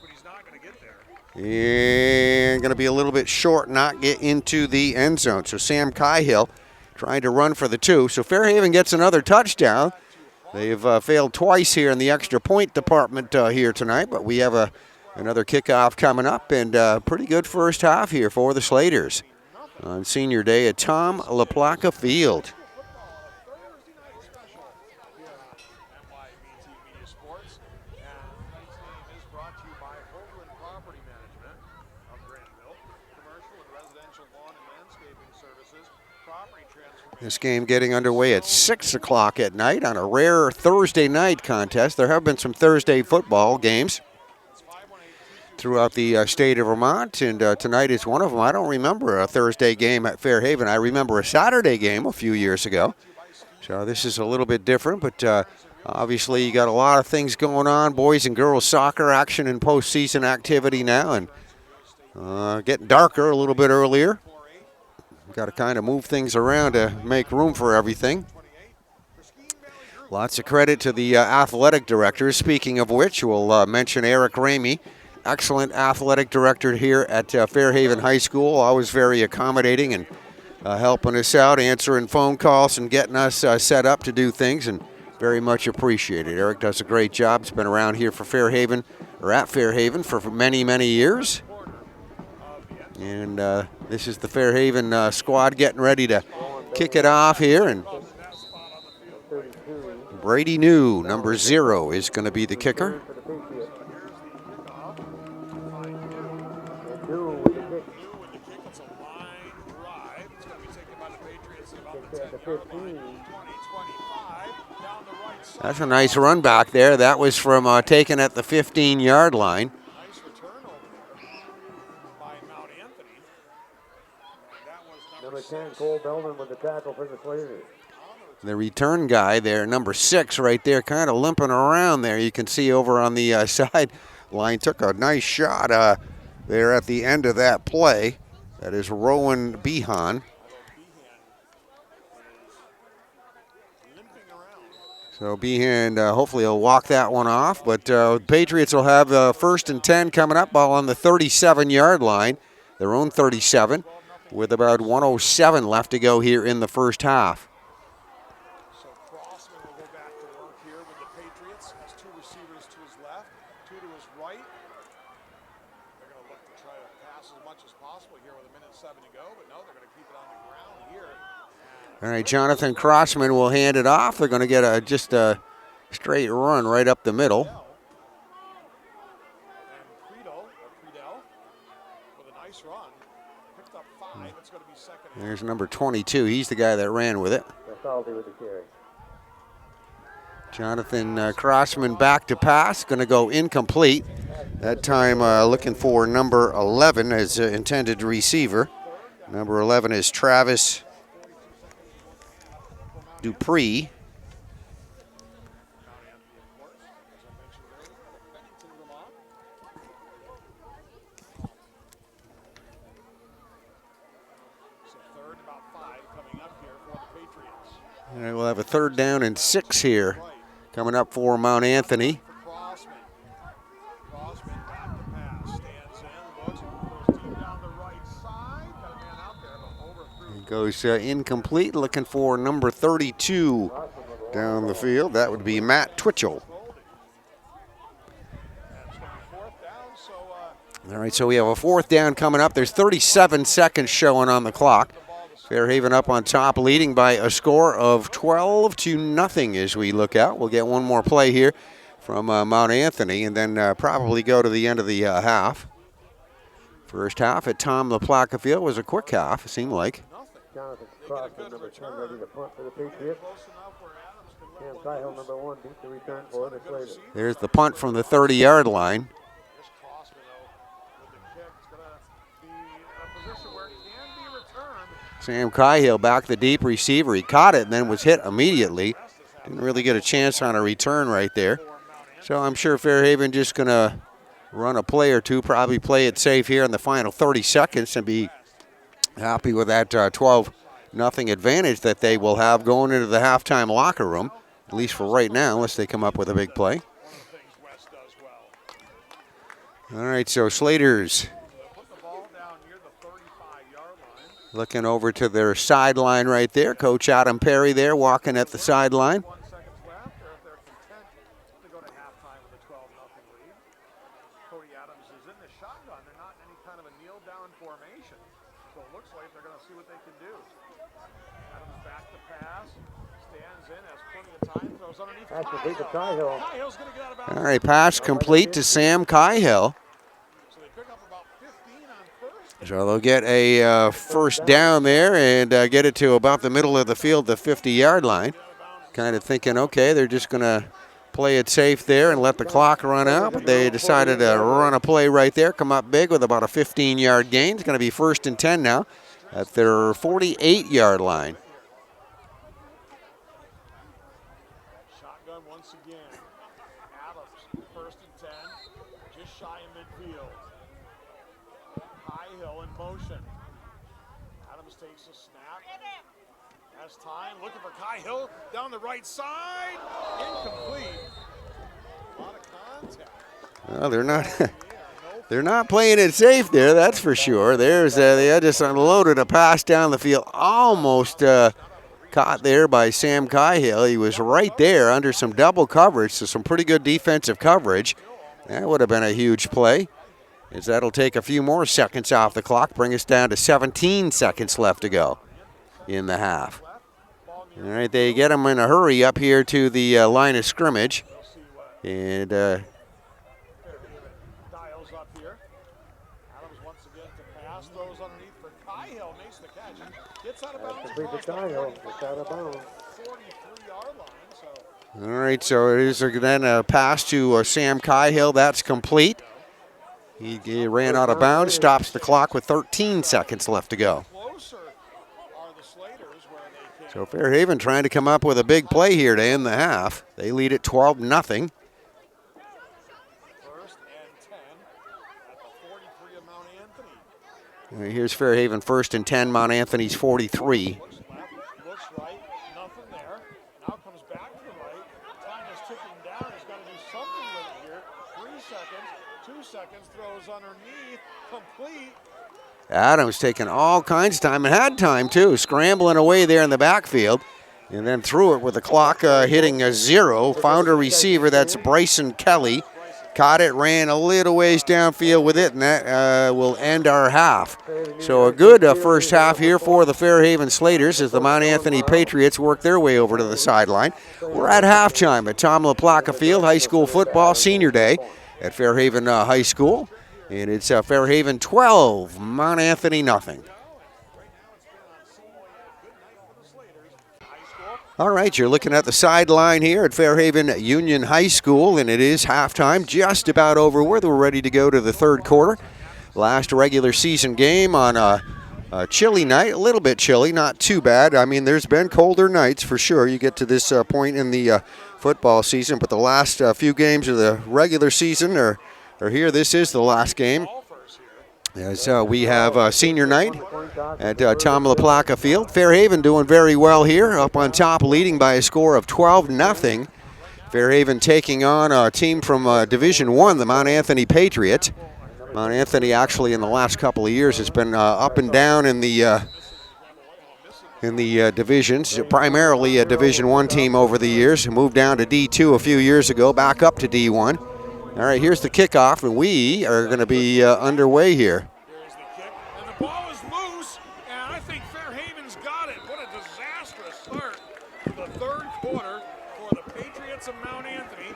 And going to be a little bit short, not get into the end zone. So Sam Cahill trying to run for the 2. So Fairhaven gets another touchdown. They've failed twice here in the extra point department here tonight, but we have another kickoff coming up, and pretty good first half here for the Slaters on senior day at Tom LaPlaca Field. This game getting underway at 6 o'clock at night on a rare Thursday night contest. There have been some Thursday football games throughout the state of Vermont, and tonight is one of them. I don't remember a Thursday game at Fairhaven. I remember a Saturday game a few years ago. So this is a little bit different, but obviously you got a lot of things going on. Boys and girls soccer action and postseason activity now, and getting darker a little bit earlier. Got to kind of move things around to make room for everything. Lots of credit to the athletic directors. Speaking of which, we'll mention Eric Ramey, excellent athletic director here at Fairhaven High School, always very accommodating and helping us out, answering phone calls and getting us set up to do things, and very much appreciated. Eric does a great job. He's been around here for Fairhaven, or at Fairhaven, for many, many years. And this is the Fairhaven squad getting ready to kick it off here. And Brady New, number 0, is going to be the kicker. That's a nice run back there. That was from taken at the 15-yard line. Number 10, Cole Bellman with the tackle for the Slaters. The return guy there, number 6 right there, kind of limping around there. You can see over on the sideline, took a nice shot there at the end of that play. That is Rowan Behan. So Behan, hopefully he'll walk that one off. But Patriots will have 1st and 10 coming up, ball on the 37-yard line, their own 37, with about 1:07 left to go here in the first half. So Crossman will go back to work here with the Patriots. Has 2 receivers to his left, 2 to his right. They're going to look to try to pass as much as possible here with 1:07 to go, but no, they're going to keep it on the ground here. All right, Jonathan Crossman will hand it off. They're going to get just a straight run right up the middle. And Friedel with a nice run. Picked up 5. It's going to be 2nd. There's number 22. He's the guy that ran with it. Salty with the carry. Jonathan Crossman back to pass. Going to go incomplete. That time looking for number 11 as intended receiver. Number 11 is Travis Dupree. All right, we'll have a 3rd down and 6 here coming up for Mount Anthony. Crossman back to pass. Stands in, looks, goes deep down the right side. Got a man out there, but overthrew. It goes incomplete, looking for number 32 down the field. That would be Matt Twitchell. All right, so we have a 4th down coming up. There's 37 seconds showing on the clock. Fairhaven up on top, leading by a score of 12-0 as we look out. We'll get one more play here from Mount Anthony and then probably go to the end of the half. First half at Tom LaPlaca Field was a quick half, it seemed like. Jonathan Crossman, number 10, ready to punt for the Patriots. Sam Cahill, number 1, beat the return for the Slater. There's the punt from the 30-yard line. Sam Cahill back the deep receiver. He caught it and then was hit immediately. Didn't really get a chance on a return right there. So I'm sure Fairhaven just going to run a play or two, probably play it safe here in the final 30 seconds and be happy with that 12-0 advantage that they will have going into the halftime locker room, at least for right now, unless they come up with a big play. All right, so Slaters looking over to their sideline right there. Coach Adam Perry there walking at the sideline. 1 second left, or if they're content to go to halftime with a 12-0 lead. Cody Adams is in the shotgun. They're not in any kind of a kneel-down formation. So it looks like they're going to see what they can do. Adams back to pass. Stands in, has plenty of time. Throws underneath. That's complete to Cahill. Cahill's going to get out of bounds. All right, pass complete to Sam Cahill. So they pick up about 15 on 1st. So they'll get a 1st down there and get it to about the middle of the field, the 50-yard line. Kind of thinking, okay, they're just going to play it safe there and let the clock run out. But they decided to run a play right there, come up big with about a 15-yard gain. It's going to be 1st and 10 now at their 48-yard line. Shotgun once again. Adams, 1st and 10, just shy of midfield. Cahill in motion. Adams takes a snap. Has time, looking for Cahill down the right side. Incomplete. A lot of contact. Well, they're not playing it safe there, that's for sure. There's they just unloaded a pass down the field, almost caught there by Sam Cahill. He was right there under some double coverage, so some pretty good defensive coverage. That would have been a huge play, as that'll take a few more seconds off the clock, bring us down to 17 seconds left to go in the half. All right, they get them in a hurry up here to the line of scrimmage. And Dials up here. Adams once again to pass, throws underneath for Cahill, makes the catch. Gets out of bounds. Complete to Cahill. It's out of bounds. 43-yard line. So all right, so it is then a pass to Sam Cahill. That's complete. He ran out of bounds, stops the clock with 13 seconds left to go. closer are the Slaters where they can. So Fairhaven trying to come up with a big play here to end the half. They lead at 12-0. 1st and 10 at the 43 of Mount Anthony. Here's Fairhaven 1st and 10, Mount Anthony's 43. Looks left, looks right, nothing there. Now comes back to the right. Time is ticking down. He's got to do something with it here. 3 seconds, 2 seconds, throws underneath, complete. Adams taking all kinds of time and had time too, scrambling away there in the backfield. And then threw it with the clock hitting a 0. Found a receiver, that's Bryson Kelly. Caught it, ran a little ways downfield with it, and that will end our half. So a good first half here for the Fairhaven Slaters as the Mount Anthony Patriots work their way over to the sideline. We're at halftime at Tom LaPlaca Field, high school football senior day at Fairhaven High School. And it's Fairhaven 12, Mount Anthony nothing. All right, you're looking at the sideline here at Fairhaven Union High School, and it is halftime, just about over with. We're ready to go to the third quarter. Last regular season game on a chilly night, a little bit chilly, not too bad. I mean, there's been colder nights for sure. You get to this point in the football season, but the last few games of the regular season are here. This is the last game. As we have senior night at Tom LaPlaca Field. Fairhaven doing very well here, up on top, leading by a score of 12-0. Fairhaven taking on a team from Division I, the Mount Anthony Patriots. Mount Anthony actually in the last couple of years has been up and down in the divisions, primarily a Division I team over the years. Moved down to D2 a few years ago, back up to D1. All right, here's the kickoff, and we are going to be underway here. There's the kick, and the ball is loose, and I think Fairhaven's got it. What a disastrous start to the third quarter for the Patriots of Mount Anthony, and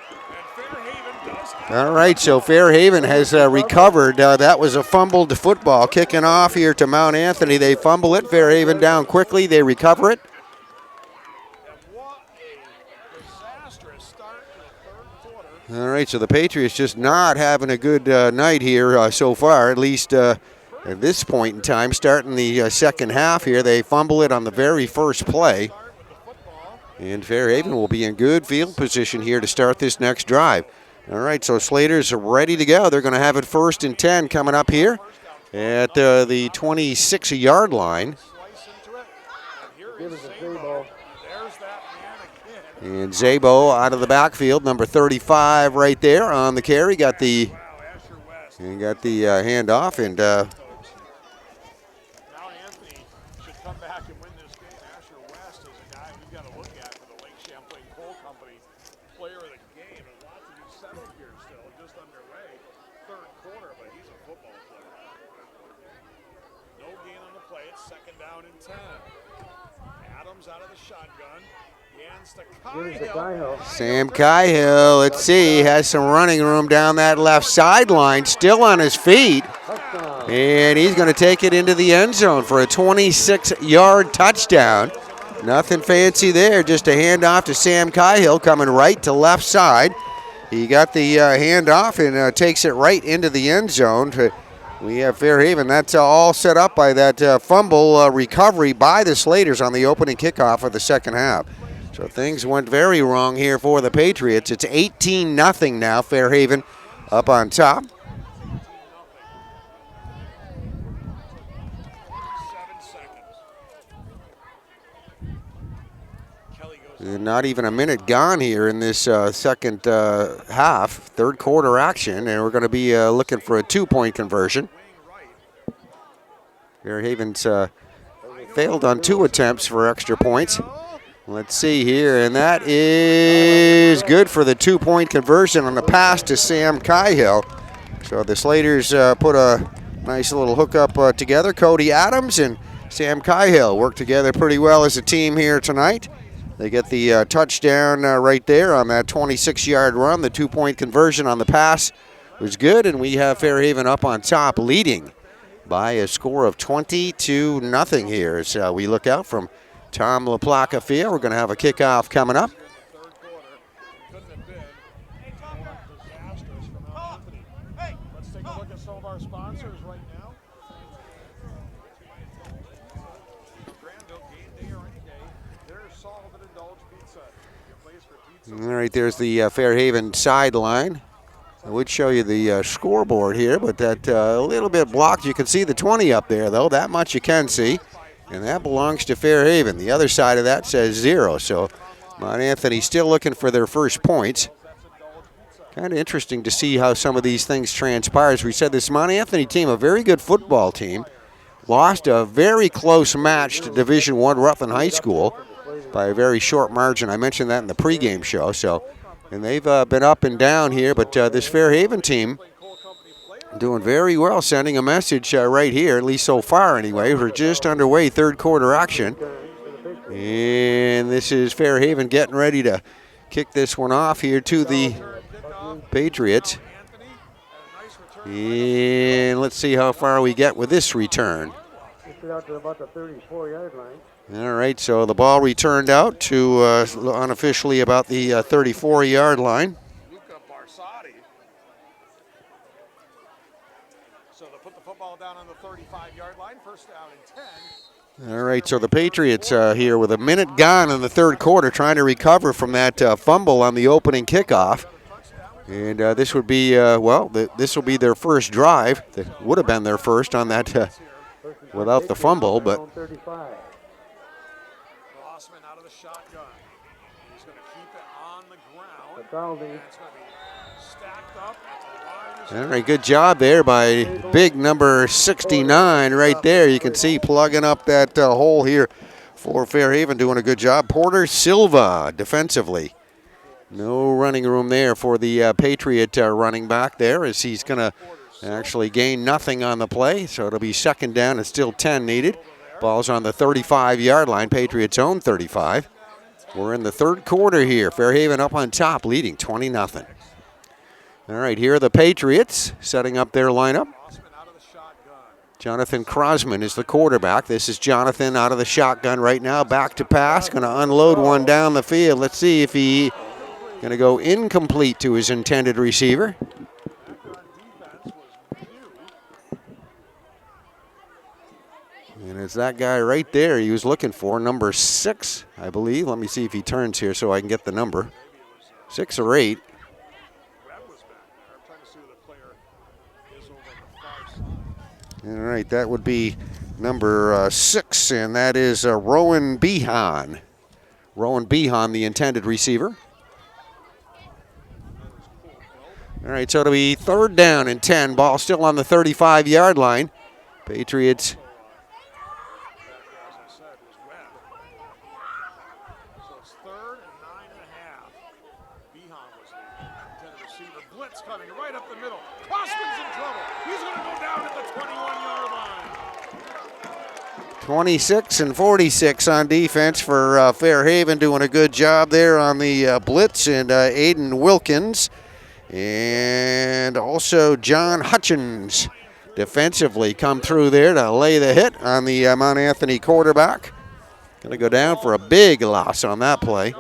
Fairhaven does have. All right, so Fairhaven has recovered. That was a fumbled football. Kicking off here to Mount Anthony. They fumble it. Fairhaven down quickly. They recover it. All right, so the Patriots just not having a good night here so far, at least at this point in time. Starting the second half here, they fumble it on the very first play. And Fairhaven will be in good field position here to start this next drive. All right, so Slaters are ready to go. They're going to have it 1st and 10 coming up here at the 26-yard line. And Zabo out of the backfield, number 35 right there on the carry. Got the handoff, and Mount Anthony should come back and win this game. Asher West is a guy we've got to look at for the Lake Champlain Coal Company player of the game. And lots to be settled here still, just underway. Third quarter, but he's a football player. No gain on the play. It's 2nd down and 10. Adams out of the shotgun. Sam Cahill, let's see, has some running room down that left sideline, still on his feet. And he's going to take it into the end zone for a 26-yard touchdown. Nothing fancy there, just a handoff to Sam Cahill coming right to left side. He got the handoff and takes it right into the end zone. We have Fairhaven. That's all set up by that fumble recovery by the Slaters on the opening kickoff of the second half. So things went very wrong here for the Patriots. It's 18-0 now. Fairhaven up on top. 7 seconds. Not even a minute gone here in this second half, third quarter action, and we're going to be looking for a 2-point conversion. Fairhaven's failed on 2 attempts for extra points. Let's see here, and that is good for the 2-point conversion on the pass to Sam Cahill. So the Slaters put a nice little hookup together. Cody Adams and Sam Cahill work together pretty well as a team here tonight. They get the touchdown right there on that 26-yard run. The 2-point conversion on the pass was good, and we have Fairhaven up on top, leading by a score of 20-0 here as we look out from Tom LaPlaca Field. We're going to have a kickoff coming up. Third quarter couldn't have been more disastrous for Mount Anthony. Let's take a look at some of our sponsors right now. Granville, game day or any day, there's Solid Indulge Pizza. Your place for pizza. All right, there's the Fairhaven sideline. I would show you the scoreboard here, but that a little bit blocked. You can see the 20 up there, though. That much you can see. And that belongs to Fairhaven. The other side of that says 0. So Mount Anthony still looking for their first points. Kind of interesting to see how some of these things transpire. As we said, this Mount Anthony team, a very good football team, lost a very close match to Division I Rutland High School by a very short margin. I mentioned that in the pregame show. And they've been up and down here, but this Fairhaven team doing very well, sending a message right here, at least so far anyway. We're just underway, third quarter action. And this is Fairhaven getting ready to kick this one off here to the Patriots. And let's see how far we get with this return. Out to about the 34-yard line. All right, so the ball returned out to unofficially about the 34-yard line. So they'll put the football down on the 35-yard line, first down and 10. All right, so the Patriots here with a minute gone in the third quarter trying to recover from that fumble on the opening kickoff. And this would be, this will be their first drive. That would have been their first on that without the fumble, but Crossman out of the shotgun. He's going to keep it on the ground. It's going to be stacked up at the line. all right, good job there by big number 69 right there. You can see plugging up that hole here for Fairhaven, doing a good job. Porter Silva defensively. No running room there for the Patriot running back there, as he's going to actually gain nothing on the play. So it'll be second down and still 10 needed. Ball's on the 35-yard line, Patriots' own 35. We're in the third quarter here. Fairhaven up on top, leading 20-0. All right, here are the Patriots setting up their lineup. Jonathan Crosman is the quarterback. This is Jonathan out of the shotgun right now. Back to pass, going to unload one down the field. Let's see if he going to go incomplete to his intended receiver. And it's that guy right there he was looking for, number 6, I believe. Let me see if he turns here so I can get the number. 6 or 8. All right, that would be number 6, and that is Rowan Behan. Rowan Behan, the intended receiver. All right, so it'll be third down and 10. Ball still on the 35-yard line. Patriots. So it's third and 9.5. Behan was the intended receiver. Blitz coming right up the middle. Crossman's in trouble. He's going to go down at the 21-yard line. 26 and 46 on defense for Fairhaven, doing a good job there on the blitz, and Aiden Wilkins. And also John Hutchins defensively come through there to lay the hit on the Mount Anthony quarterback. Going to go down for a big loss on that play.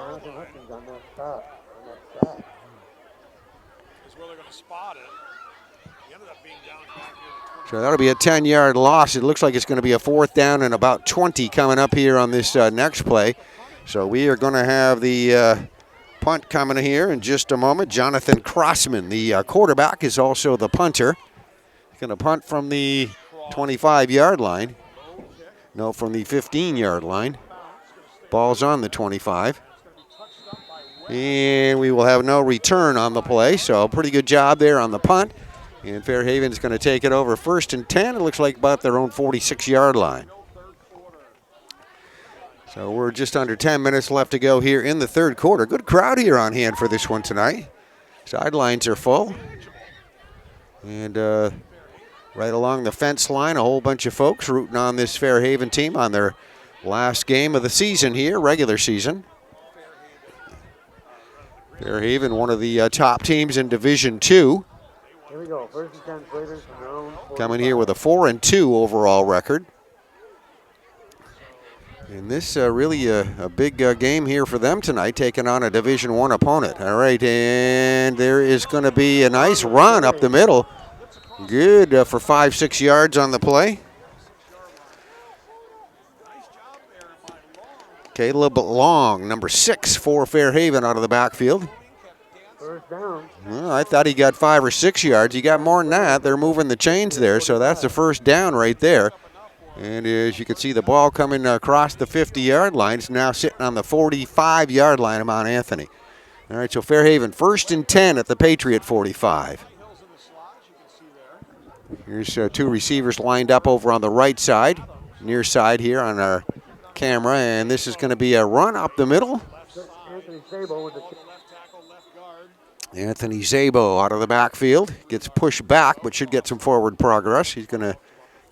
So that'll be a 10-yard loss. It looks like it's going to be a fourth down and about 20 coming up here on this next play. So we are going to have the punt coming here in just a moment. Jonathan Crossman, the quarterback, is also the punter. Going to punt from the 25-yard line. No, from the 15-yard line. Ball's on the 25. And we will have no return on the play, so pretty good job there on the punt. And Fairhaven's going to take it over first and 10. It looks like about their own 46-yard line. So we're just under 10 minutes left to go here in the third quarter. Good crowd here on hand for this one tonight. Sidelines are full. And right along the fence line, a whole bunch of folks rooting on this Fairhaven team on their last game of the season here, regular season. Fairhaven, one of the top teams in Division II. Here we go. First and 10 Raiders from their own 45. Coming here with a 4-2 overall record. And this really a big game here for them tonight, taking on a Division I opponent. All right, and there is going to be a nice run up the middle. Good for 5-6 yards on the play. Okay, a little bit long. Number 6 for Fairhaven out of the backfield. First down. Well, I thought he got 5 or 6 yards. He got more than that. They're moving the chains there, so that's the first down right there. And as you can see, the ball coming across the 50-yard line. It's now sitting on the 45-yard line of Mount Anthony. All right, so Fairhaven 1st and 10 at the Patriot 45. Here's 2 receivers lined up over on the right side, near side here on our camera, and this is going to be a run up the middle. Anthony Sabo with the Anthony Zabo out of the backfield. Gets pushed back, but should get some forward progress. He's going to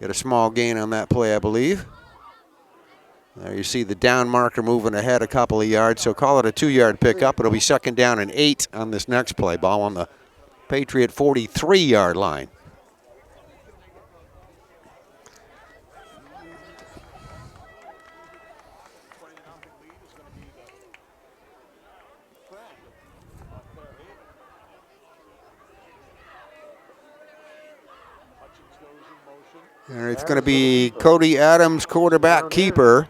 get a small gain on that play, I believe. There you see the down marker moving ahead a couple of yards, so call it a 2-yard pickup. It'll be 2nd down and 8 on this next play. Ball on the Patriot 43-yard line. And it's going to be Cody Adams, quarterback keeper,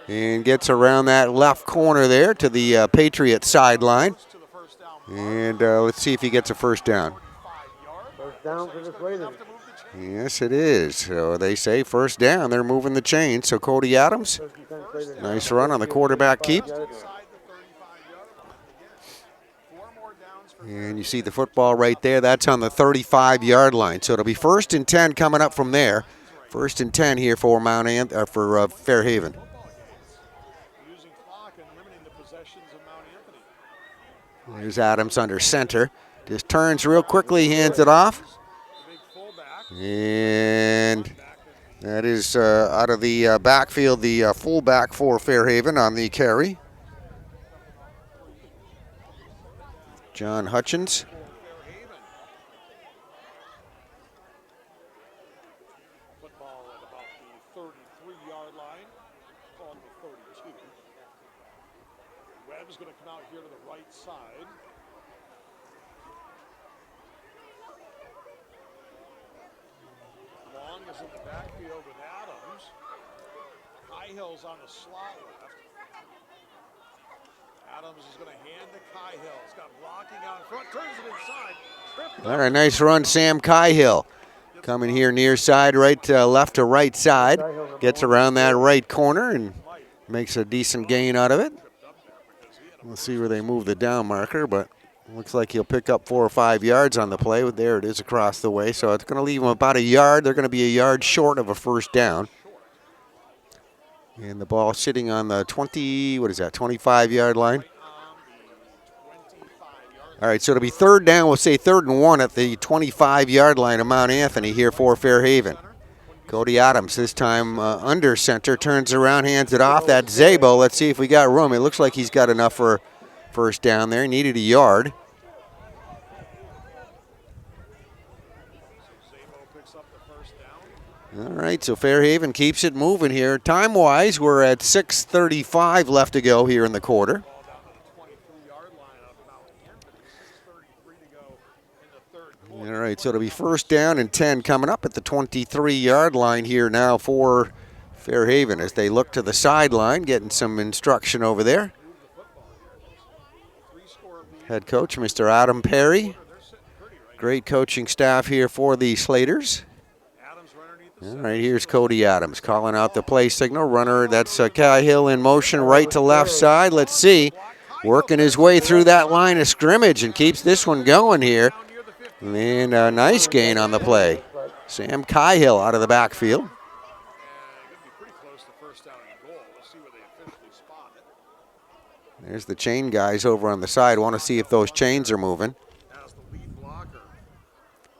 and gets around that left corner there to the Patriot sideline. And let's see if he gets a first down. first down for this Raiders. Yes, it is. So they say first down. They're moving the chain. So Cody Adams, nice run on the quarterback keep. And you see the football right there. That's on the 35-yard line. So it'll be 1st and 10 coming up from there. 1st and 10 here for Fairhaven. There's Adams under center. Just turns real quickly, hands it off. And that is out of the backfield, the fullback for Fairhaven on the carry. John Hutchins. Football at about the 33-yard line, called the 32. Webb's going to come out here to the right side. Long is in the backfield with Adams. Hill's on the slot left. Adams is going to hand to Hill. He's got blocking out in front, turns it inside. All right, nice run, Sam Hill. Coming here near side, left to right side. Gets around that right corner and makes a decent gain out of it. We'll see where they move the down marker, but looks like he'll pick up 4 or 5 yards on the play. There it is across the way, so it's going to leave him about a yard. They're going to be a yard short of a first down. And the ball sitting on the 25-yard line. All right, so it'll be third down. We'll say 3rd and 1 at the 25-yard line of Mount Anthony here for Fairhaven. Cody Adams this time under center, turns around, hands it off. That's Zabo. Let's see if we got room. It looks like he's got enough for first down there. Needed a yard. All right, so Fairhaven keeps it moving here. Time-wise, we're at 6:35 left to go here in the quarter. All right, so it'll be first down and 10 coming up at the 23-yard line here now for Fairhaven as they look to the sideline, getting some instruction over there. Head coach, Mr. Adam Perry. Great coaching staff here for the Slaters. All right, here's Cody Adams calling out the play signal. Runner, that's Hill in motion right to left side. Let's see. Working his way through that line of scrimmage and keeps this one going here. And a nice gain on the play. Sam Hill out of the backfield. There's the chain guys over on the side. Want to see if those chains are moving.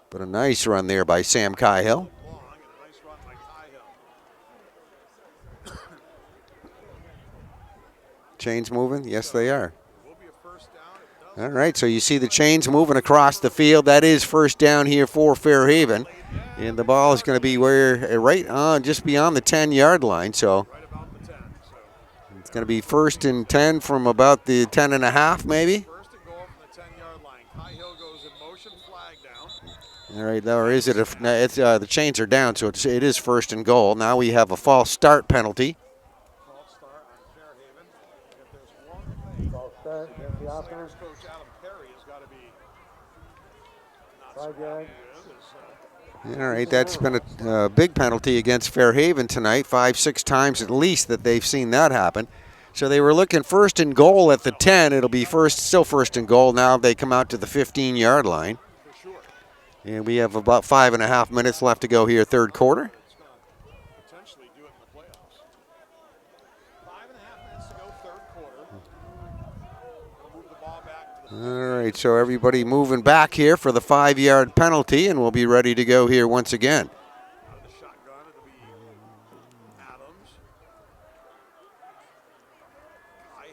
But a nice run there by Sam Hill. Chains moving? Yes, they are. All right, so you see the chains moving across the field. That is first down here for Fairhaven. And the ball is going to be right on, just beyond the 10-yard line. So it's going to be 1st and 10 from about the 10.5 maybe. All right, or is it? The chains are down, so it is 1st and goal. Now we have a false start penalty. got to be not 5 so yards. good. All right, that's been a big penalty against Fairhaven tonight, 5-6 times at least that they've seen that happen. So they were looking first and goal at the 10. It'll be still first and goal. Now they come out to the 15-yard line. For sure. And we have about 5.5 minutes left to go here, third quarter. It's going to potentially do it in the playoffs. 5.5 minutes to go, third quarter. We'll move the ball back to the All right, so everybody moving back here for the 5-yard penalty, and we'll be ready to go here once again. out of the shotgun. It'll be Adams.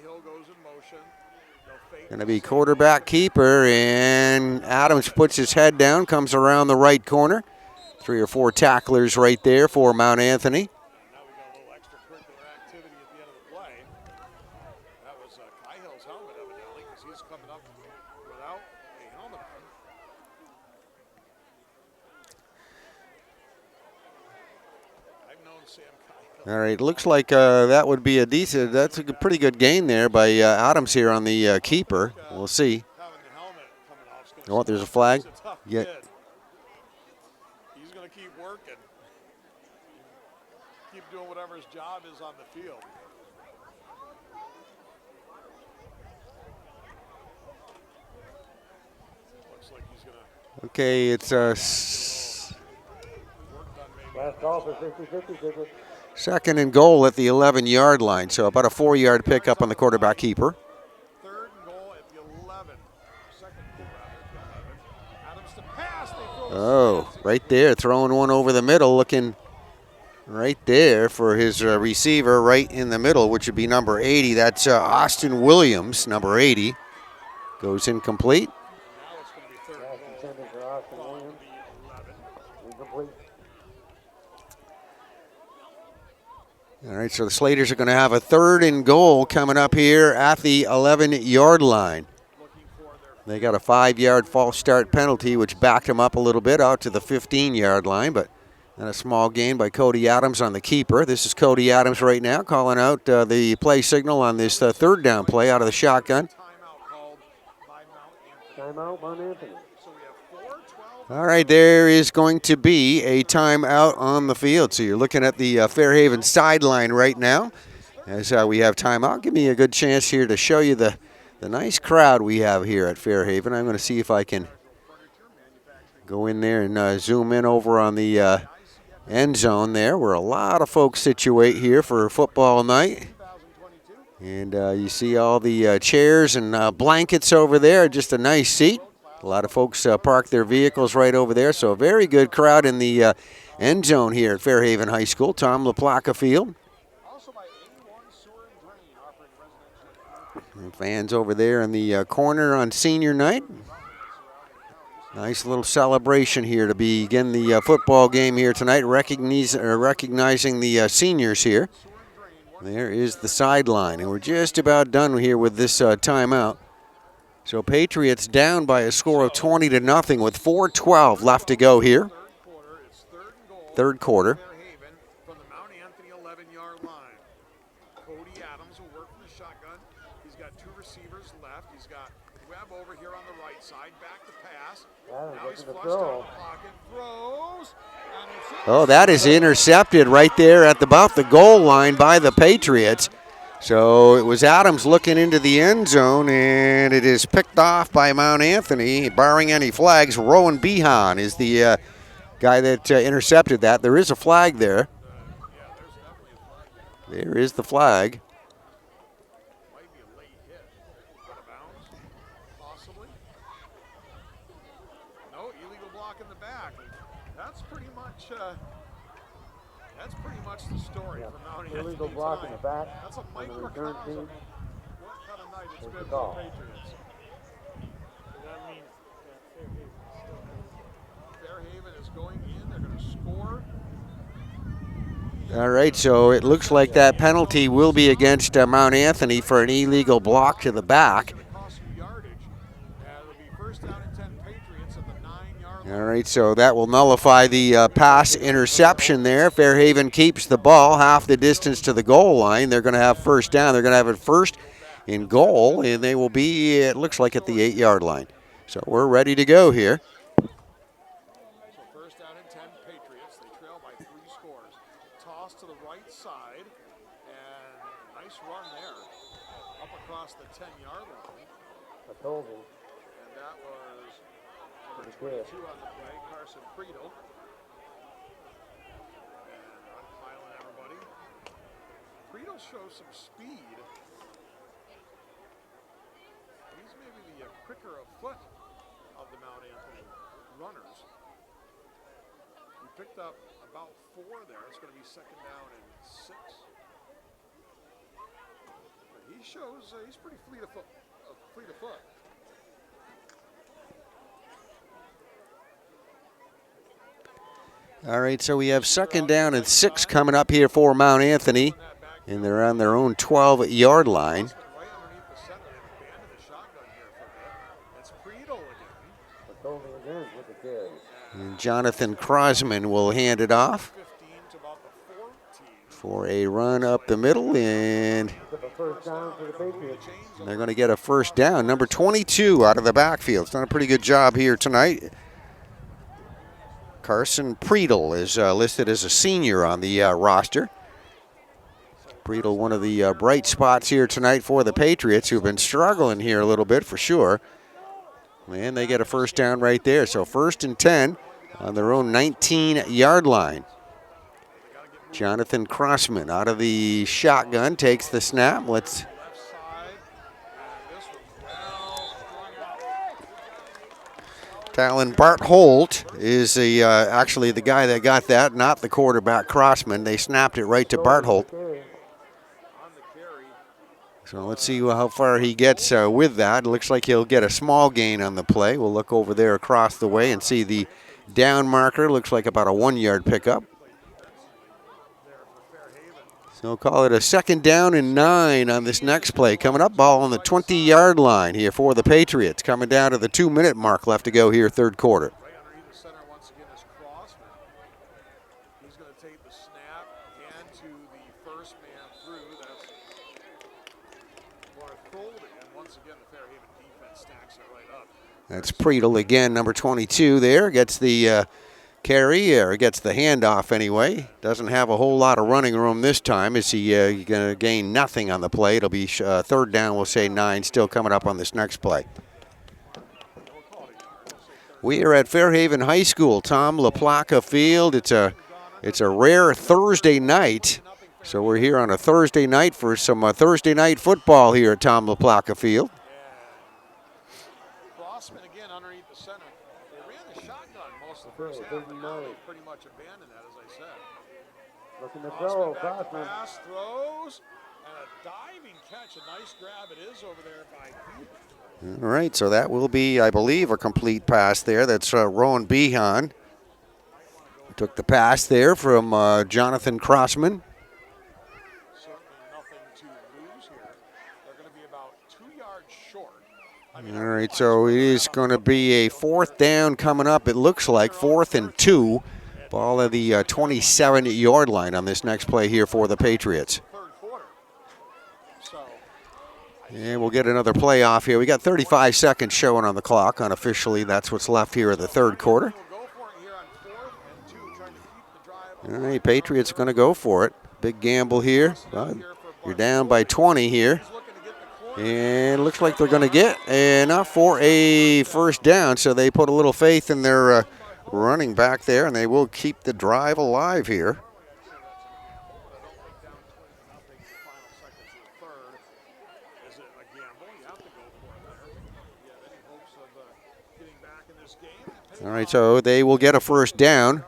Hill goes in motion. They'll fake Going to be quarterback keeper, and Adams puts his head down, comes around the right corner. 3 or 4 tacklers right there for Mount Anthony. Now we got a little extracurricular activity at the end of the play. That was Hill's helmet, evidently, because he's coming up without a helmet on. I've known Sam Cahill. All right, looks like that would be that's a pretty good gain there by Adams here on the keeper. We'll see. Having the helmet coming off is gonna Oh, there's a flag. He's a tough Yeah. kid. He's going to keep working. Keep doing whatever his job is on the field. Looks like he's going to Okay, it's work done maybe. Last call for 50-50 ticket. second and goal at the 11-yard line, so about a 4-yard pickup on the quarterback keeper. Third and goal at the 11. Second and goal rather at the 11. Adams to pass. They throw Oh, right there, throwing one over the middle, looking right there for his receiver right in the middle, which would be number 80. That's Austin Williams, number 80. Goes incomplete. Now it's going to be third Pass and goal. intended for Austin Ball to Williams. the 11. Incomplete. All right, so the Slaters are going to have a third and goal coming up here at the 11-yard line. Looking for their They got a 5-yard false start penalty, which backed them up a little bit out to the 15-yard line, but then a small gain by Cody Adams on the keeper. This is Cody Adams right now calling out the play signal on this third down play out of the shotgun. timeout called by Mount Anthony. Timeout, Mount Anthony. So we have 4:12. All right, there is going to be a timeout on the field. So you're looking at the Fairhaven sideline right now as we have timeout. Give me a good chance here to show you the nice crowd we have here at Fairhaven. I'm going to see if I can go in there and zoom in over on the end zone there, where a lot of folks situate here for football night. And you see all the chairs and blankets over there, just a nice seat. A lot of folks park their vehicles right over there, so a very good crowd in the end zone here at Fairhaven High School, Tom LaPlaca Field. Also by 81 Sewer and Drain offering residential. And fans over there in the corner on senior night. Nice little celebration here to begin the football game here tonight, recognizing the seniors here. There is the sideline, and we're just about done here with this timeout. So Patriots down by a score of 20-0 with 4:12 left to go here. Third quarter, it's third and goal. Third quarter. Fairhaven from the Mount Anthony 11-yard line. Cody Adams will work from the shotgun. He's got 2 receivers left. He's got Webb over here on the right side. Back to pass. Adams Now he's looking to flushed out throw. of the pocket. Throws. And it's Oh, that is intercepted right there at about the goal line by the Patriots. So it was Adams looking into the end zone, and it is picked off by Mount Anthony, barring any flags. Rowan Behan is the guy that intercepted that. There is a flag there. There is the flag. might be a late hit. Out of bounds. Possibly. No, illegal block in the back. That's pretty much the story for Mount Anthony. Illegal block in tonight. the back That's a on the return microcosm team. of what kind of night it's There's been the for call. the Patriots. That means Fairhaven is going in. They're going to score. All right, so it looks like that penalty will be against Mount Anthony for an illegal block to the back. It's going to cost you yardage. It'll be first down and 10 Patriots at the 9-yard line. All right, so that will nullify the pass interception there. Fairhaven keeps the ball half the distance to the goal line. They're going to have first down. They're going to have it first in goal, and they will be, it looks like, at the 8-yard line. So we're ready to go here. So first down and 10, Patriots. They trail by 3 scores. Toss to the right side, and nice run there. Up across the 10-yard line. I told him. And that was number Pretty 22 on the play, Carson Friedel. And unpiling everybody. Friedel shows some speed. He's maybe the quicker of foot of the Mount Anthony runners. He picked up about 4 there. It's going to be second down and 6. But he shows he's pretty fleet of foot. All right, so we have second down and 6 coming up here for Mount Anthony, and they're on their own 12-yard line. Right underneath the center. They've abandoned the shotgun here for a bit. It's Friedel again. I told him again with the carry. And Jonathan Crosman will hand it off 15 to about the 14. for a run up the middle, and Took a first down for the Patriots. they're going to get a first down. Number 22 out of the backfield. It's done a pretty good job here tonight. Carson Friedel is listed as a senior on the roster. Friedel, one of the bright spots here tonight for the Patriots, who've been struggling here a little bit for sure. And they get a first down right there. So first and 10 on their own 19-yard line. Jonathan Crossman out of the shotgun takes the snap. Let's. Left side. And this was well strung out. Talon Bart Holt is actually the guy that got that, not the quarterback Crossman. They snapped it right to Bart Holt. On the carry. So let's see how far he gets with that. It looks like he'll get a small gain on the play. We'll look over there across the way and see the down marker. Looks like about a 1-yard pickup. So call it a second down and 9 on this next play. Coming up, ball on the 20-yard line here for the Patriots. Coming down to the 2-minute mark left to go here, third quarter. Right underneath the center once again is Crossman. He's going to take the snap and to the first man through. That's Bartholdi. And once again, the Fairhaven defense stacks it right up. That's Friedel again, number 22 there. Gets the carry, or gets the handoff anyway. Doesn't have a whole lot of running room this time. Is he going to gain nothing on the play? It'll be third down, we'll say 9, still coming up on this next play. We are at Fairhaven High School, Tom LaPlaca Field. It's a rare Thursday night. So we're here on a Thursday night for some Thursday night football here at Tom LaPlaca Field. Crossman again underneath the center. They ran the shotgun most of the first half, but now they pretty much abandoned that, as I said. Looking to Crossman throw, back to Crossman. pass, throws, and a diving catch. A nice grab it is over there by Beaver. All right, so that will be, I believe, a complete pass there. That's Rowan Behan. Took the pass there from Jonathan Crossman. Certainly nothing to lose here. They're going to be about 2 yards short. All right, so it is going to be a fourth down coming up. It looks like 4th and 2. Ball at the 27-yard line on this next play here for the Patriots. Third quarter. So And we'll get another play off here. We got 35 seconds showing on the clock. Unofficially, that's what's left here of the third quarter. we'll go for it here on 4th and 2, trying to keep the drive. All right, Patriots going to go for it. Big gamble here. You're down by 20 here. He's looking to get the corner. And it looks like they're going to get enough for a first down. So they put a little faith in their running back there, and they will keep the drive alive here. All right, so they will get a first down.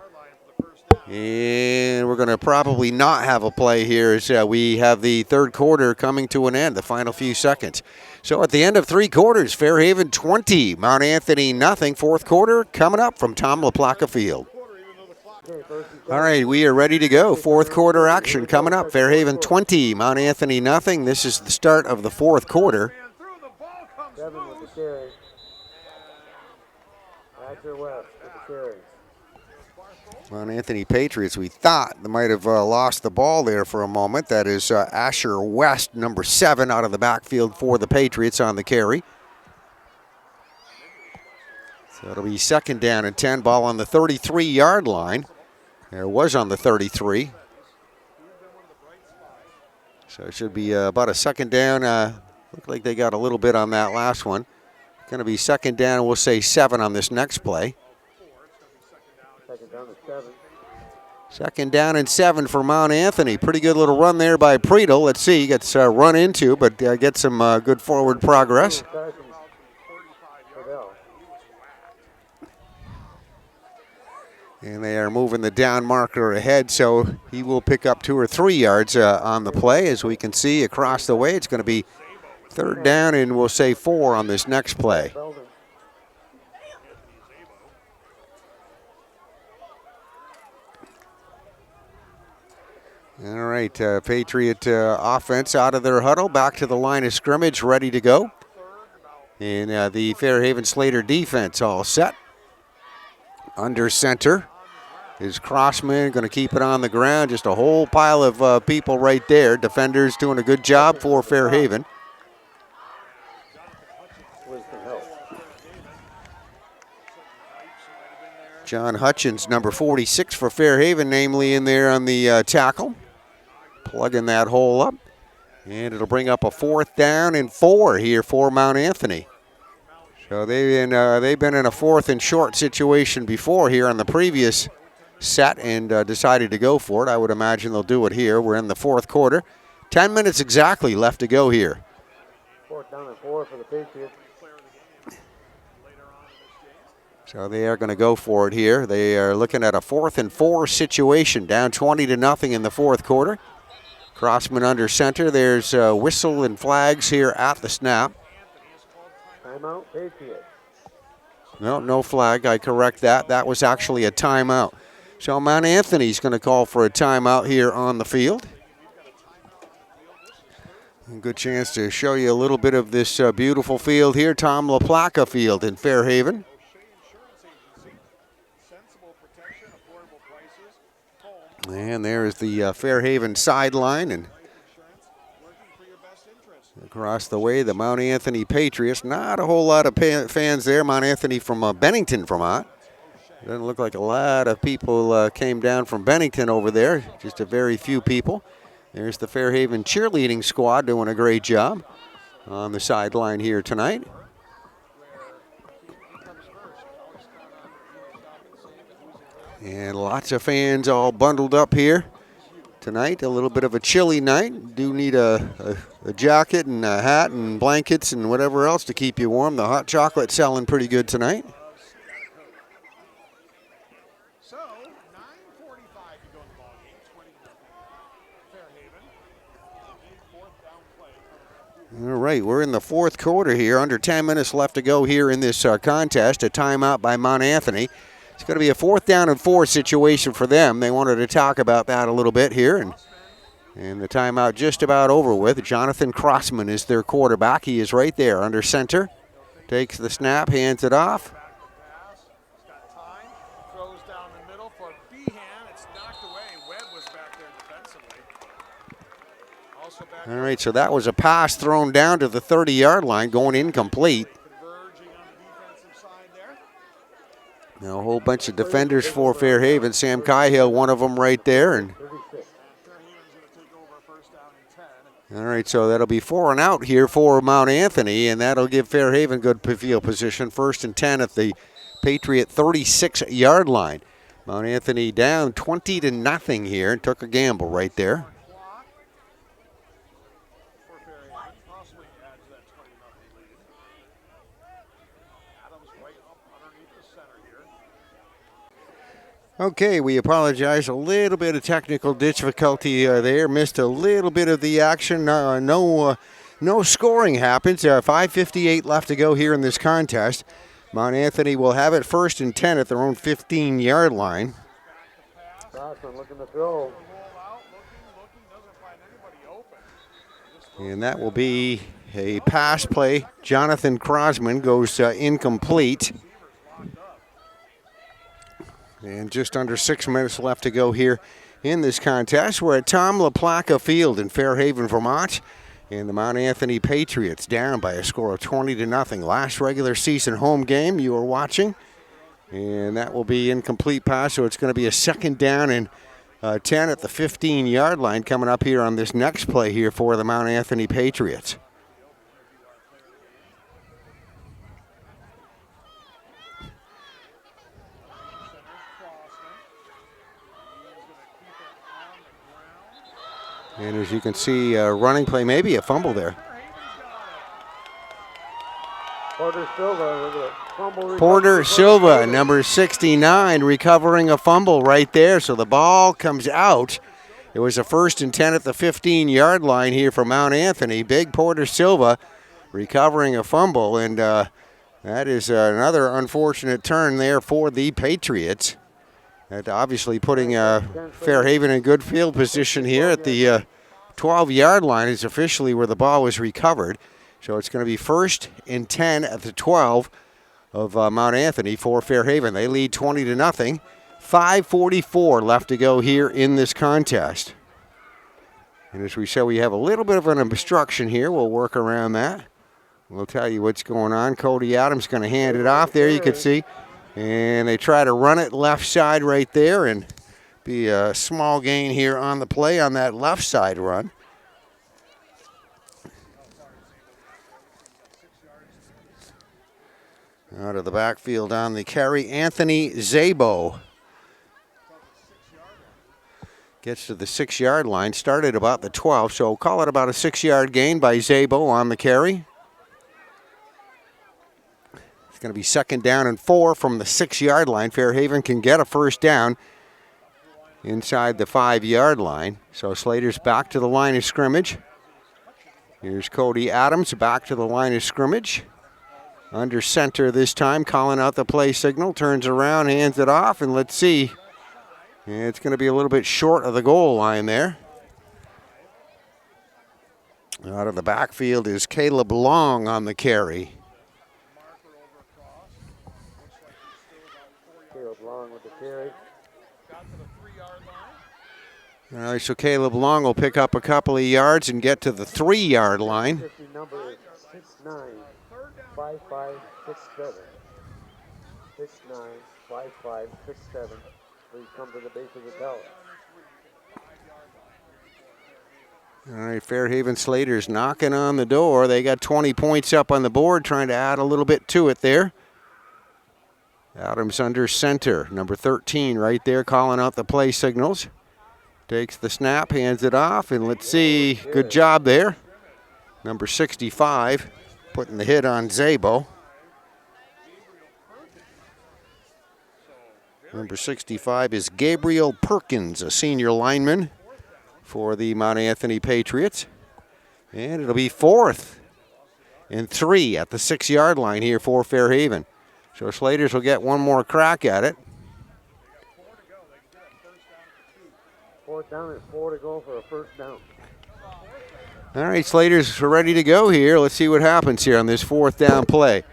And we're going to probably not have a play here as we have the third quarter coming to an end, the final few seconds. So at the end of 3 quarters, Fairhaven 20, Mount Anthony nothing. Fourth quarter coming up from Tom LaPlaca Field. All right, we are ready to go. Fourth quarter action coming up. Fairhaven 20, Mount Anthony nothing. This is the start of the fourth quarter. 7 with the carry. Asher West with the carry. Mount Anthony Patriots, we thought they might have lost the ball there for a moment. That is Asher West, number 7, out of the backfield for the Patriots on the carry. So it'll be 2nd down and 10. Ball on the 33-yard line. There was on the 33. So it should be about a 2nd down. Looked like they got a little bit on that last one. Going to be 2nd down, and we'll say 7 on this next play. 2nd down and 7. 2nd down and 7 for Mount Anthony. Pretty good little run there by Preedle. Let's see, he gets run into, but gets some good forward progress. And they are moving the down marker ahead, so he will pick up 2 or 3 yards on the play. As we can see across the way, it's going to be 3rd down, and we'll say 4 on this next play. All right, Patriot offense out of their huddle, back to the line of scrimmage, ready to go. And the Fairhaven Slater defense all set. Under center is Crossman, going to keep it on the ground. Just a whole pile of people right there. Defenders doing a good job for Fairhaven. John Hutchins, number 46 for Fairhaven, namely in there on the tackle. Plugging that hole up. And it'll bring up a 4th down and 4 here for Mount Anthony. So they've been in a 4th and short situation before here on the previous set and decided to go for it. I would imagine they'll do it here. We're in the 4th quarter. 10 minutes exactly left to go here. 4th down and 4 for the Patriots. So they are going to go for it here. They are looking at a 4th and 4 situation, down 20-0 in the 4th quarter. Crossman under center. There's whistle and flags here at the snap. Timeout, Patriots. No flag. I correct that. That was actually a timeout. So Mount Anthony's going to call for a timeout here on the field. A good chance to show you a little bit of this beautiful field here, Tom LaPlaca Field in Fairhaven. And there's the Fairhaven sideline, and across the way, the Mount Anthony Patriots. Not a whole lot of fans there. Mount Anthony from Bennington, Vermont. Doesn't look like a lot of people came down from Bennington over there. Just a very few people. There's the Fairhaven cheerleading squad doing a great job on the sideline here tonight. And lots of fans all bundled up here tonight. A little bit of a chilly night. Do need a jacket and a hat and blankets and whatever else to keep you warm. The hot chocolate selling pretty good tonight. So, 9:45 to go in the ball game. 20 Fairhaven. Fourth down play. All right, we're in the 4th quarter here. Under 10 minutes left to go here in this contest. A timeout by Mount Anthony. It's going to be a 4th down and 4 situation for them. They wanted to talk about that a little bit here, and the timeout just about over with. Jonathan Crossman is their quarterback. He is right there under center. Takes the snap, hands it off. Throws down the middle for Behan. It's knocked away. Webb was back there defensively. Also back All right, so that was a pass thrown down to the 30-yard line, going incomplete. converging on the defensive side there. Now a whole bunch of defenders for Fairhaven. Sam Cahill, one of them right there. And all right, so that'll be 4 and out here for Mount Anthony, and that'll give Fairhaven good field position. 1st and 10 at the Patriot 36-yard line. Mount Anthony down 20-0 here, and took a gamble right there. Okay, we apologize. A little bit of technical difficulty there. Missed a little bit of the action. No scoring happens. 5:58 left to go here in this contest. Mount Anthony will have it 1st and 10 at their own 15-yard line. Crossman looking to throw. And that will be a pass play. Jonathan Crossman goes incomplete. And just under 6 minutes left to go here in this contest. We're at Tom LaPlaca Field in Fairhaven, Vermont. And the Mount Anthony Patriots down by a score of 20-0. Last regular season home game you were watching. And that will be incomplete pass, so it's going to be a second down and 10 at the 15-yard line coming up here on this next play here for the Mount Anthony Patriots. And as you can see, running play, maybe a fumble there. Porter Silva with a fumble. Porter Silva, number 69, recovering a fumble right there. So the ball comes out. It was a 1st and 10 at the 15-yard line here for Mount Anthony. Big Porter Silva recovering a fumble, and that is another unfortunate turn there for the Patriots. And obviously putting Fairhaven in good field position here at the 12-yard line is officially where the ball was recovered. So it's going to be 1st and 10 at the 12 of Mount Anthony for Fairhaven. They lead 20-0. 5:44 left to go here in this contest. And as we said, we have a little bit of an obstruction here. We'll work around that. We'll tell you what's going on. Cody Adams going to hand it off there, you can see. And they try to run it left side right there, and be a small gain here on the play on that left side run. Out of the backfield on the carry, Anthony Zabo. Gets to the 6-yard line, started about the 12, so call it about a 6-yard gain by Zabo on the carry. It's going to be 2nd down and 4 from the 6-yard line. Fairhaven can get a 1st down inside the 5-yard line. So Slater's back to the line of scrimmage. Here's Cody Adams back to the line of scrimmage. Under center this time, calling out the play signal, turns around, hands it off, and let's see. It's going to be a little bit short of the goal line there. Out of the backfield is Caleb Long on the carry. Caleb Long with the carry. All right, so Caleb Long will pick up a couple of yards and get to the 3-yard line. 50 number is 6'9", 5'5", 6'7". 6'9", 5'5", 6'7". Please come to the base of the tower. All right, Fairhaven Slater's knocking on the door. They got 20 points up on the board, trying to add a little bit to it there. Adams under center, number 13 right there, calling out the play signals. Takes the snap, hands it off, and let's see. Good job there. Number 65, putting the hit on Zabo. Number 65 is Gabriel Perkins, a senior lineman for the Mount Anthony Patriots. And it'll be 4th and 3 at the 6-yard line here for Fairhaven. So Slaters will get one more crack at it. 4th down and 4 to go for a 1st down. All right, Slaters are ready to go here. Let's see what happens here on this 4th down play.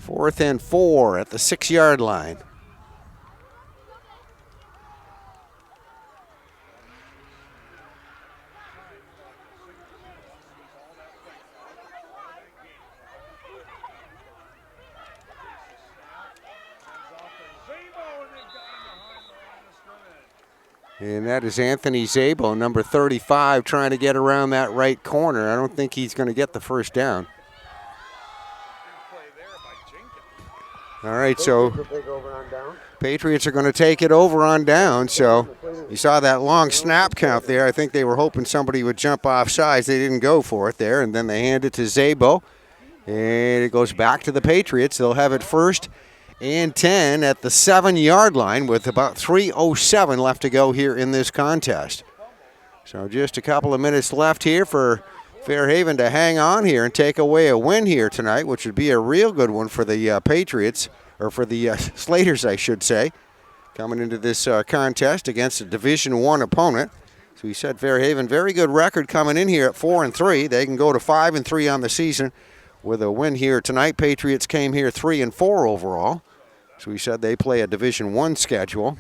4th and 4 at the 6-yard line. And that is Anthony Zabo, number 35, trying to get around that right corner. I don't think he's going to get the 1st down. All right, so Patriots are going to take it over on down. So you saw that long snap count there. I think they were hoping somebody would jump off sides. They didn't go for it there, and then they hand it to Zabo. And it goes back to the Patriots. They'll have it 1st and 10 at the 7-yard line with about 3:07 left to go here in this contest. So just a couple of minutes left here for Fairhaven to hang on here and take away a win here tonight, which would be a real good one for the Patriots, or for the Slaters, I should say, coming into this contest against a Division I opponent. So we said Fairhaven, very good record coming in here at 4-3. They can go to 5-3 on the season with a win here tonight. Patriots came here 3-4 overall. So we said they play a Division I schedule.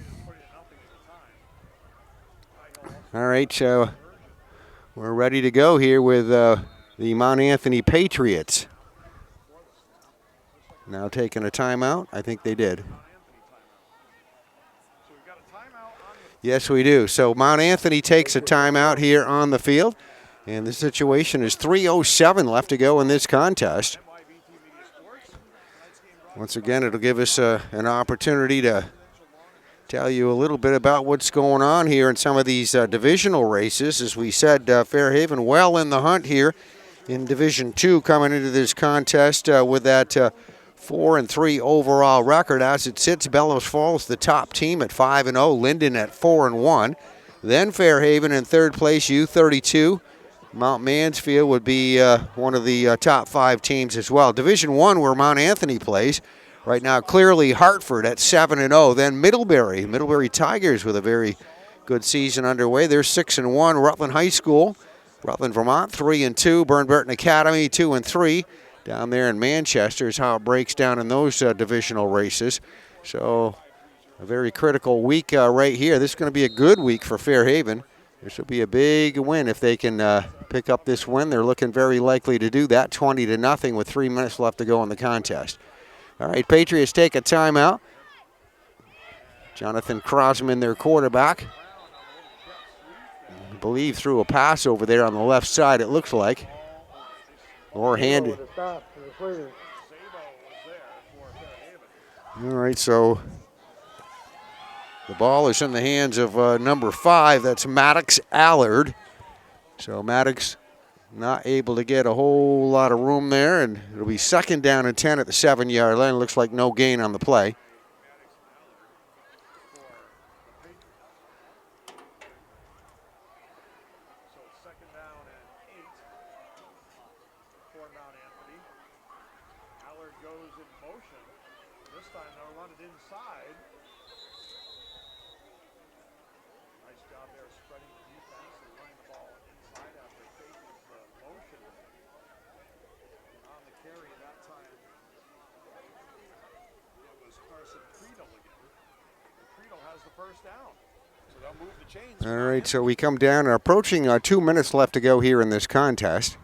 All right, so we're ready to go here with the Mount Anthony Patriots. Now taking a timeout. I think they did. Yes, we do. So Mount Anthony takes a timeout here on the field. And the situation is 3:07 left to go in this contest. Once again, it'll give us an opportunity to tell you a little bit about what's going on here in some of these divisional races. As we said, Fairhaven well in the hunt here in Division II coming into this contest with that 4-3 overall record. As it sits, Bellows Falls the top team at 5-0, Linden at 4-1. Then Fairhaven in third place, U32. Mount Mansfield would be one of the top 5 teams as well. Division I, where Mount Anthony plays, right now clearly Hartford at 7-0. Then Middlebury Tigers with a very good season underway. They're 6-1. Rutland High School, Rutland, Vermont, 3-2. Burn Burton Academy, 2-3. Down there in Manchester is how it breaks down in those divisional races. So a very critical week right here. This is going to be a good week for Fairhaven. This will be a big win if they can pick up this win. They're looking very likely to do that, 20-0 with 3 minutes left to go in the contest. All right, Patriots take a timeout. Jonathan Crosman, their quarterback. I believe threw a pass over there on the left side, it looks like. Or handed. All right, so the ball is in the hands of number 5. That's Maddox Allard. So Maddox not able to get a whole lot of room there, and it'll be 2nd down and 10 at the 7-yard line. Looks like no gain on the play. All right, so we come down, approaching 2 minutes left to go here in this contest.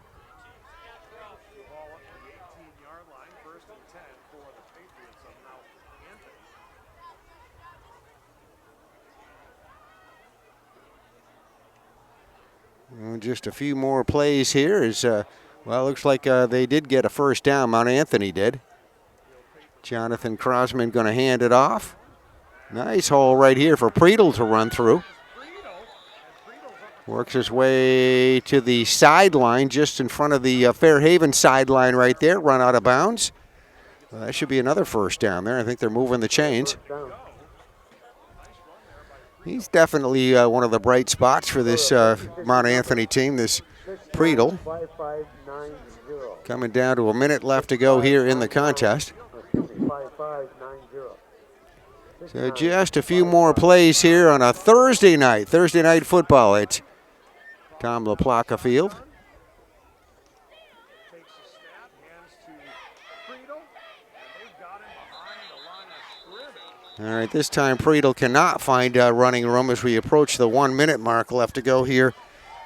Just a few more plays here. Well, looks like they did get a first down. Mount Anthony did. Jonathan Crosman going to hand it off. Nice hole right here for Preedle to run through. Works his way to the sideline, just in front of the Fairhaven sideline right there. Run out of bounds. Well, that should be another first down there. I think they're moving the chains. He's definitely one of the bright spots for this Mount Anthony team, this Preedle. Coming down to a minute left to go here in the contest. So just a few more plays here on a Thursday night football at Tom LaPlaca Field. All right, this time Preedle cannot find running room as we approach the 1 minute mark left to go here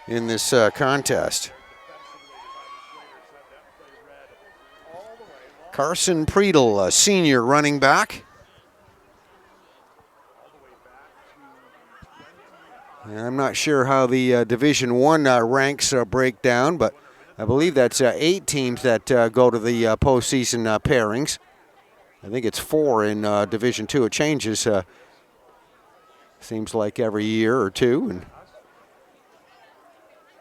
in this contest. Carson Preedle, a senior running back. And I'm not sure how the Division I ranks break down, but I believe that's 8 teams that go to the postseason pairings. I think it's 4 in Division II. It changes, seems like every year or two. And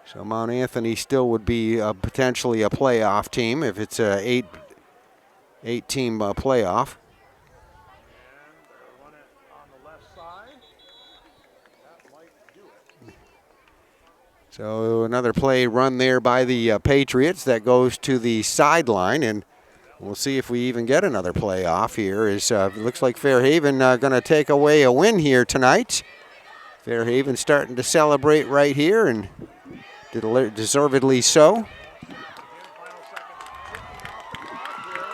so Mount Anthony still would be potentially a playoff team if it's a 8-team playoff. So another play run there by the Patriots that goes to the sideline, and we'll see if we even get another play off here. It looks like Fairhaven going to take away a win here tonight. Fairhaven starting to celebrate right here, and deservedly so.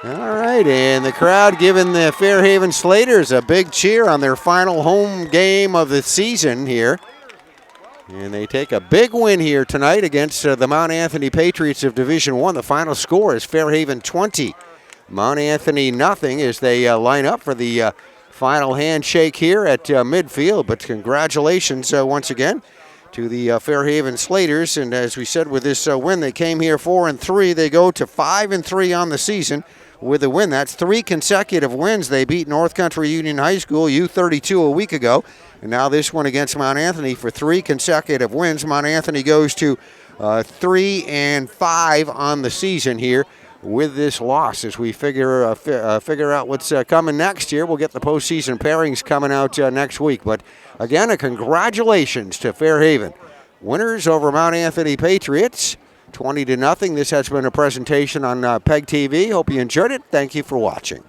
All right, and the crowd giving the Fairhaven Slaters a big cheer on their final home game of the season here. And they take a big win here tonight against the Mount Anthony Patriots of Division I. The final score is Fairhaven 20, Mount Anthony nothing, as they line up for the final handshake here at midfield. But congratulations once again to the Fairhaven Slaters. And as we said, with this win, they came here 4-3. They go to 5-3 on the season with a win. That's 3 consecutive wins. They beat North Country Union High School U32 a week ago. And now this one against Mount Anthony for 3 consecutive wins. Mount Anthony goes to 3-5 on the season here with this loss. As we figure out what's coming next year, we'll get the postseason pairings coming out next week. But again, a congratulations to Fairhaven. Winners over Mount Anthony Patriots, 20-0. This has been a presentation on PEGTV. Hope you enjoyed it. Thank you for watching.